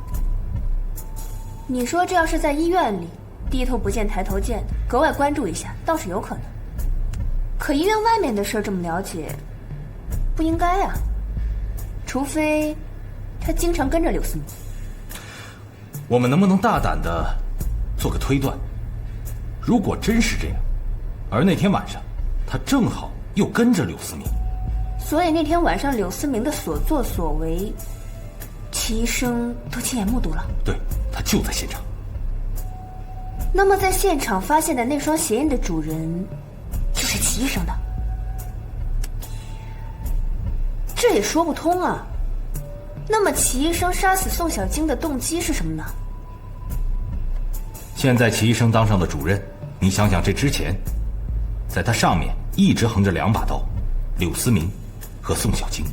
你说这要是在医院里，低头不见抬头见，格外关注一下，倒是有可能。可医院外面的事这么了解，不应该啊。除非他经常跟着柳思明。我们能不能大胆的做个推断？如果真是这样，而那天晚上他正好又跟着柳思明，所以那天晚上柳思明的所作所为，齐医生都亲眼目睹了。对，他就在现场。那么在现场发现的那双鞋印的主人，就是齐医生的。这也说不通啊。那么齐医生杀死宋小晶的动机是什么呢？现在齐医生当上的主任，你想想这之前，在他上面一直横着2把刀，柳思明和宋小晶，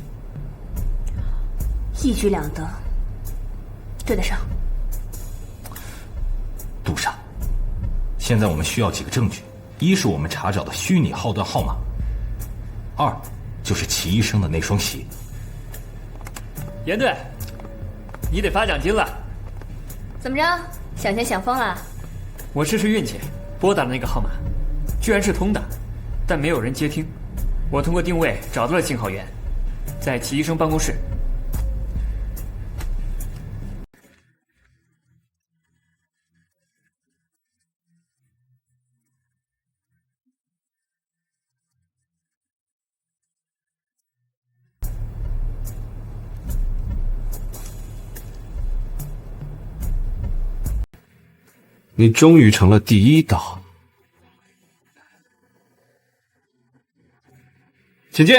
一举两得，对得上。杜莎，现在我们需要几个证据：一是我们查找的虚拟号段号码，2就是齐医生的那双鞋。严队，你得发奖金了。怎么着，想钱想疯了？我试试运气，拨打了那个号码，居然是通的，但没有人接听。我通过定位找到了信号源，在齐医生办公室。你终于成了第一刀，请进。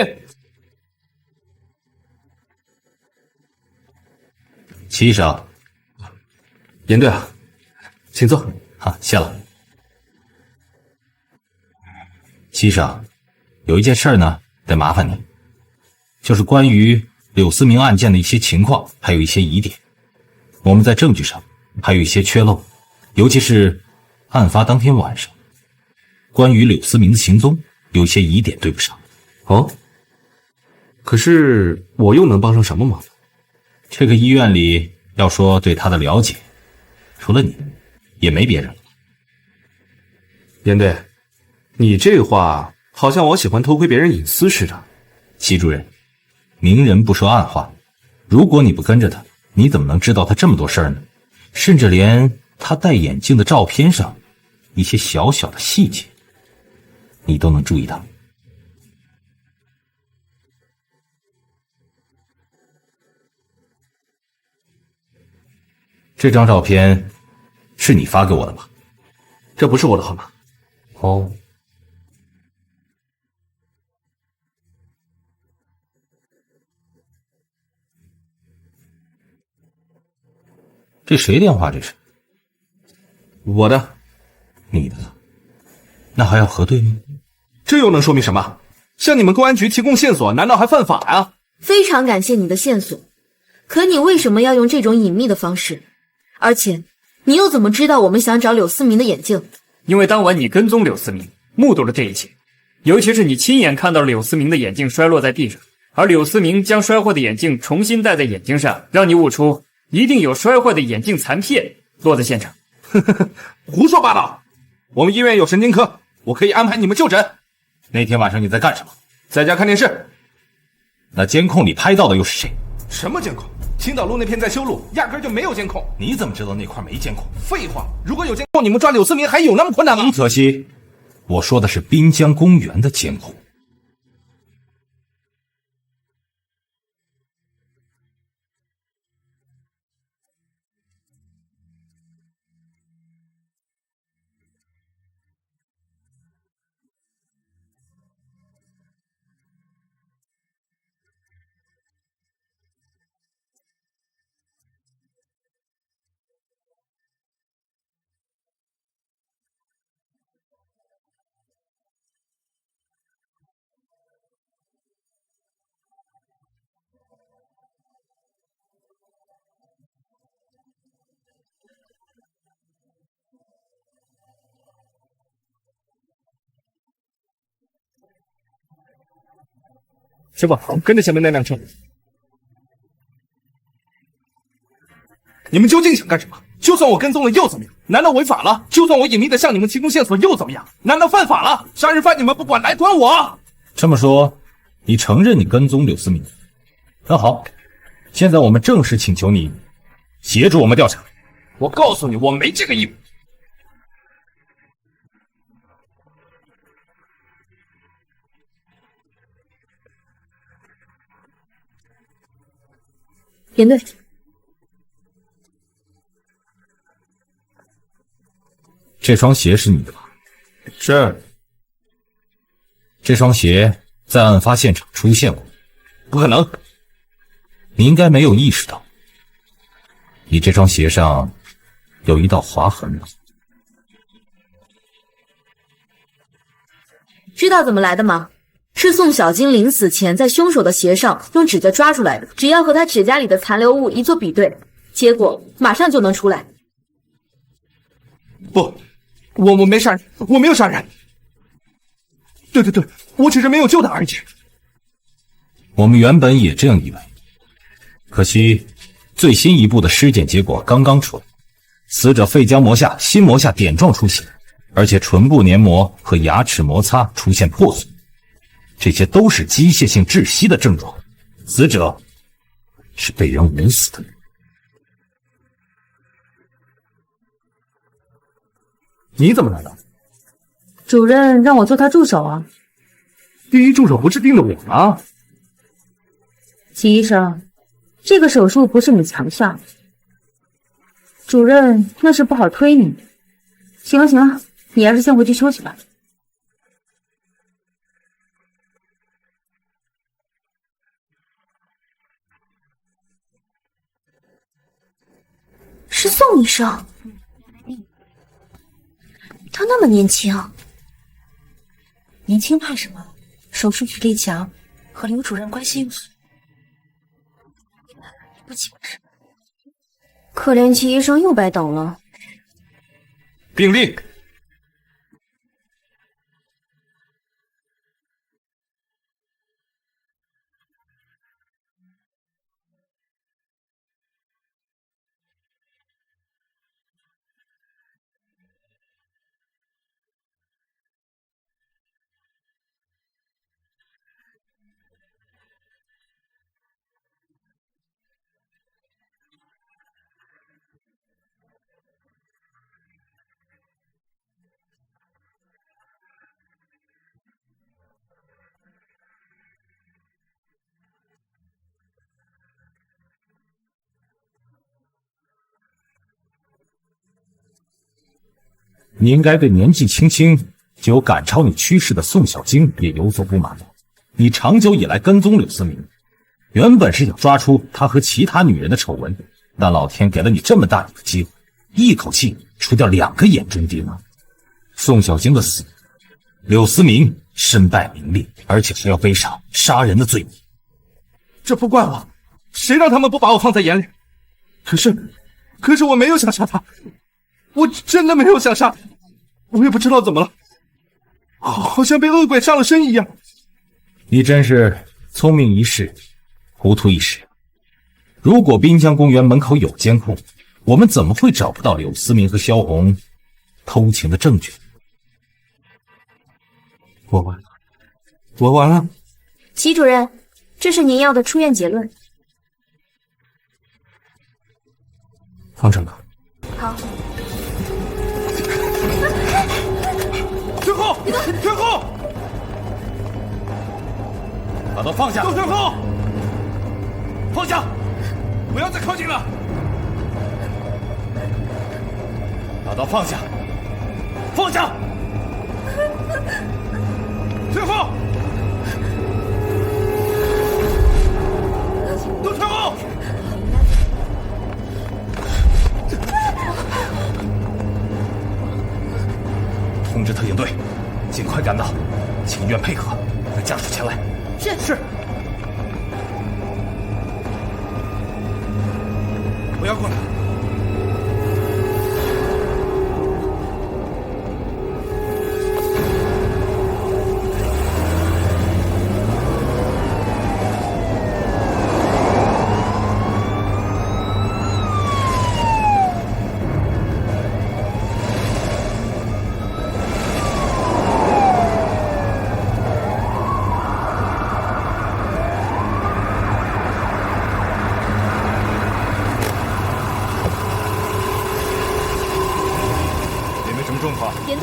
齐医生，严队啊，请坐。好，谢了。齐医生，有一件事呢，得麻烦你，就是关于柳思明案件的一些情况，还有一些疑点，我们在证据上还有一些缺漏。尤其是案发当天晚上，关于柳思明的行踪有一些疑点对不上。哦，可是我又能帮上什么忙呢？这个医院里要说对他的了解，除了你，也没别人了。严队，你这话好像我喜欢偷窥别人隐私似的。齐主任，明人不说暗话，如果你不跟着他，你怎么能知道他这么多事儿呢？甚至连他戴眼镜的照片上一些小小的细节，你都能注意到。这张照片是你发给我的吗？这不是我的号码。哦，这谁电话？这是我的。你的？那还要核对吗？这又能说明什么？向你们公安局提供线索，难道还犯法呀？非常感谢你的线索，可你为什么要用这种隐秘的方式？而且，你又怎么知道我们想找柳思明的眼镜？因为当晚你跟踪柳思明，目睹了这一切，尤其是你亲眼看到柳思明的眼镜摔落在地上，而柳思明将摔坏的眼镜重新戴在眼睛上，让你悟出一定有摔坏的眼镜残片落在现场。胡说八道！我们医院有神经科，我可以安排你们就诊。那天晚上你在干什么？在家看电视。那监控里拍到的又是谁？什么监控？青岛路那片在修路，压根就没有监控。你怎么知道那块没监控？废话，如果有监控，你们抓柳思明还有那么困难吗？很可惜，我说的是滨江公园的监控。师傅，跟着前面那辆车。你们究竟想干什么？就算我跟踪了又怎么样？难道违法了？就算我隐秘的向你们提供线索又怎么样？难道犯法了？杀人犯你们不管，来管我！这么说，你承认你跟踪柳思明？那好，现在我们正式请求你协助我们调查。我告诉你，我没这个义务。严队，这双鞋是你的吧？是。这双鞋在案发现场出现过？不可能。你应该没有意识到，你这双鞋上有一道划痕。知道怎么来的吗？是宋小晶临死前在凶手的鞋上用指甲抓出来的，只要和他指甲里的残留物一做比对，结果马上就能出来。不，我没杀人，我没有杀人。对，我只是没有救他而已。我们原本也这样以为，可惜最新一步的尸检结果刚刚出来，死者肺浆膜下、心膜下点状出血，而且唇部黏膜和牙齿摩擦出现破损。这些都是机械性窒息的症状，死者是被人捂死的。你怎么来了？主任让我做他助手啊。第一助手不是盯着我吗？齐医生，这个手术不是你强项，主任那是不好推你。行了，你还是先回去休息吧。是宋医生，他那么年轻，年轻怕什么？手术实力强，和刘主任关系又好，不起我是。可怜齐医生又白等了。病历。你应该对年纪轻轻就有赶超你趋势的宋小晶也有所不满。你长久以来跟踪柳思明，原本是想抓出他和其他女人的丑闻，但老天给了你这么大一个机会，一口气除掉2个眼中钉。宋小晶的死，柳思明身败名裂，而且还要背上杀人的罪名。这不怪我，谁让他们不把我放在眼里？可是我没有想杀他，我真的没有想杀他，我也不知道怎么了，好像被恶鬼上了身一样。你真是聪明一世，糊涂一时。如果滨江公园门口有监控，我们怎么会找不到柳思明和萧红偷情的证据？我完了。齐主任，这是您要的出院结论。放这吧。好。退后！退后！把刀放下！都退后！放下！不要再靠近了！把刀放下！放下！退后！都退后！通知特警队，尽快赶到，请医院配合，让家属前来。是。不要过来！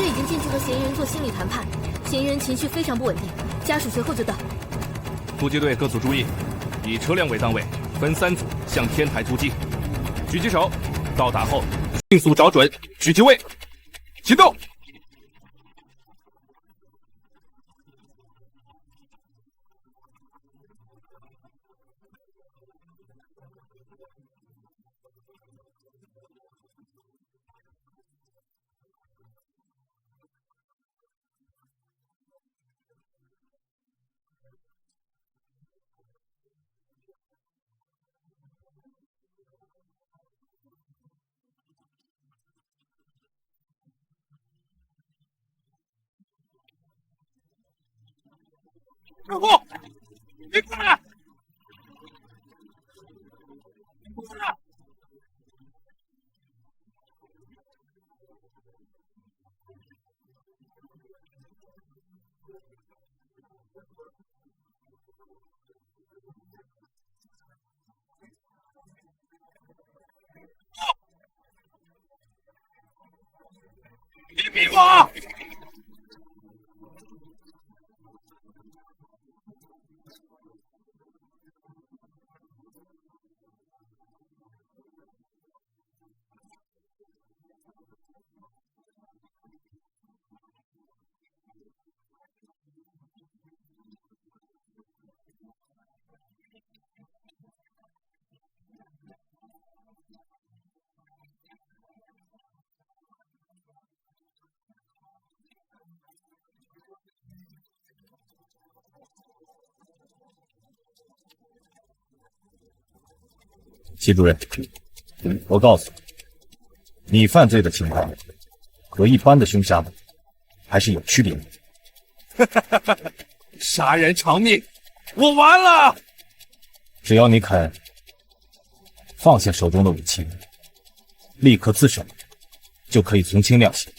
队已经进去和嫌疑人做心理谈判，嫌疑人情绪非常不稳定，家属随后就到。突击队各组注意，以车辆为单位，分3组向天台突击。狙击手到达后，迅速找准狙击位，行动！师傅，你过来！过来！你闭我！齐主任，我告诉你，你犯罪的情况和一般的凶杀还是有区别的。杀人偿命，我完了！只要你肯放下手中的武器，立刻自首，就可以从轻量刑。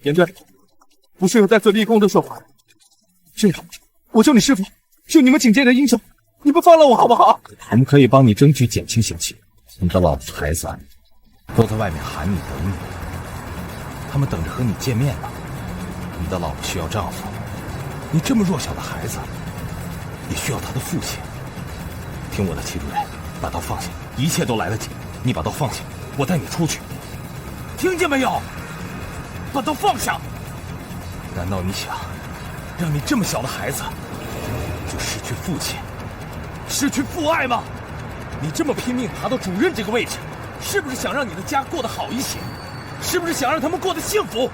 严队，不适合在此立功的说法。这样，我救你师父，救你们警界的英雄，你们放了我好不好？我们可以帮你争取减轻刑期。你的老婆孩子都在外面喊你等你，他们等着和你见面呢。你的老婆需要丈夫，你这么弱小的孩子也需要他的父亲。听我的，齐主任，把刀放下，一切都来得及。你把刀放下，我带你出去，听见没有？把刀放下！难道你想让你这么小的孩子就失去父亲、失去父爱吗？你这么拼命爬到主任这个位置，是不是想让你的家过得好一些？是不是想让他们过得幸福？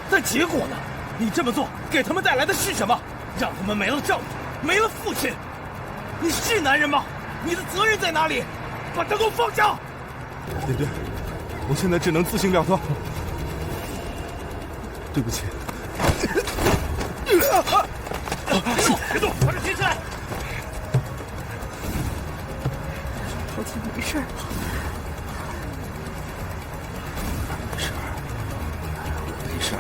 但结果呢？你这么做给他们带来的是什么？让他们没了丈夫，没了父亲。你是男人吗？你的责任在哪里？把他给我放下！严队，我现在只能自行了断。对不起。别动，把他提起来。头姐没事吧？没事，没事。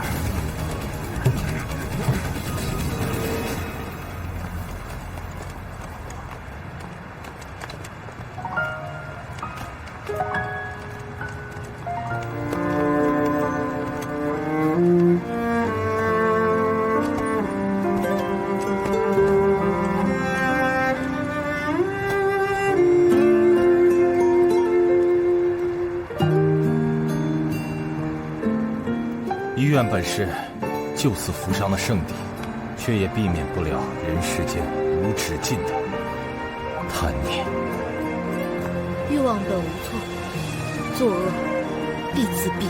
医院本是救死扶伤的圣地，却也避免不了人世间无止境的贪念。欲望本无错，作恶必自毙。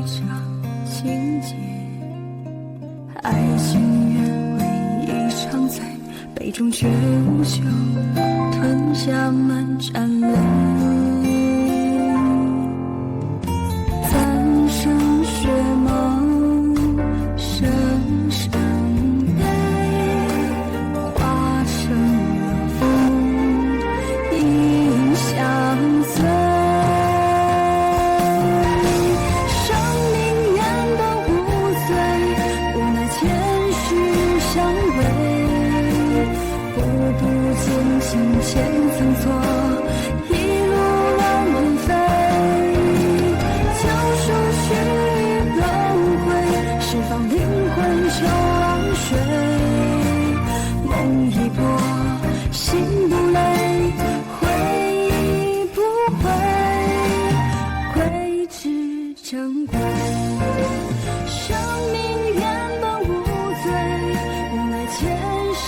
场情节，爱情原为一场醉，杯中却无酒，吞下满盏泪。残生雪梦，深深悲，化成了风，影相随。生命原本无罪，无奈前世相违，步步艰辛千层错，一路乱云飞。救赎须臾轮回，释放灵魂求安睡。梦一波，心不累，回不回，归至正轨。生命原本无罪，无奈前世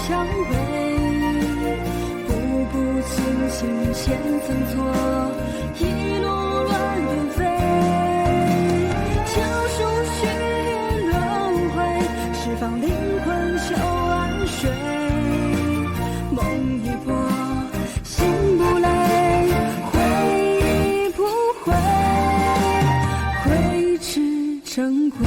相违，步步惊心千层错，一路乱云飞。救赎须轮回，释放灵魂求安睡。梦一波，心不累，回不回，归至正轨。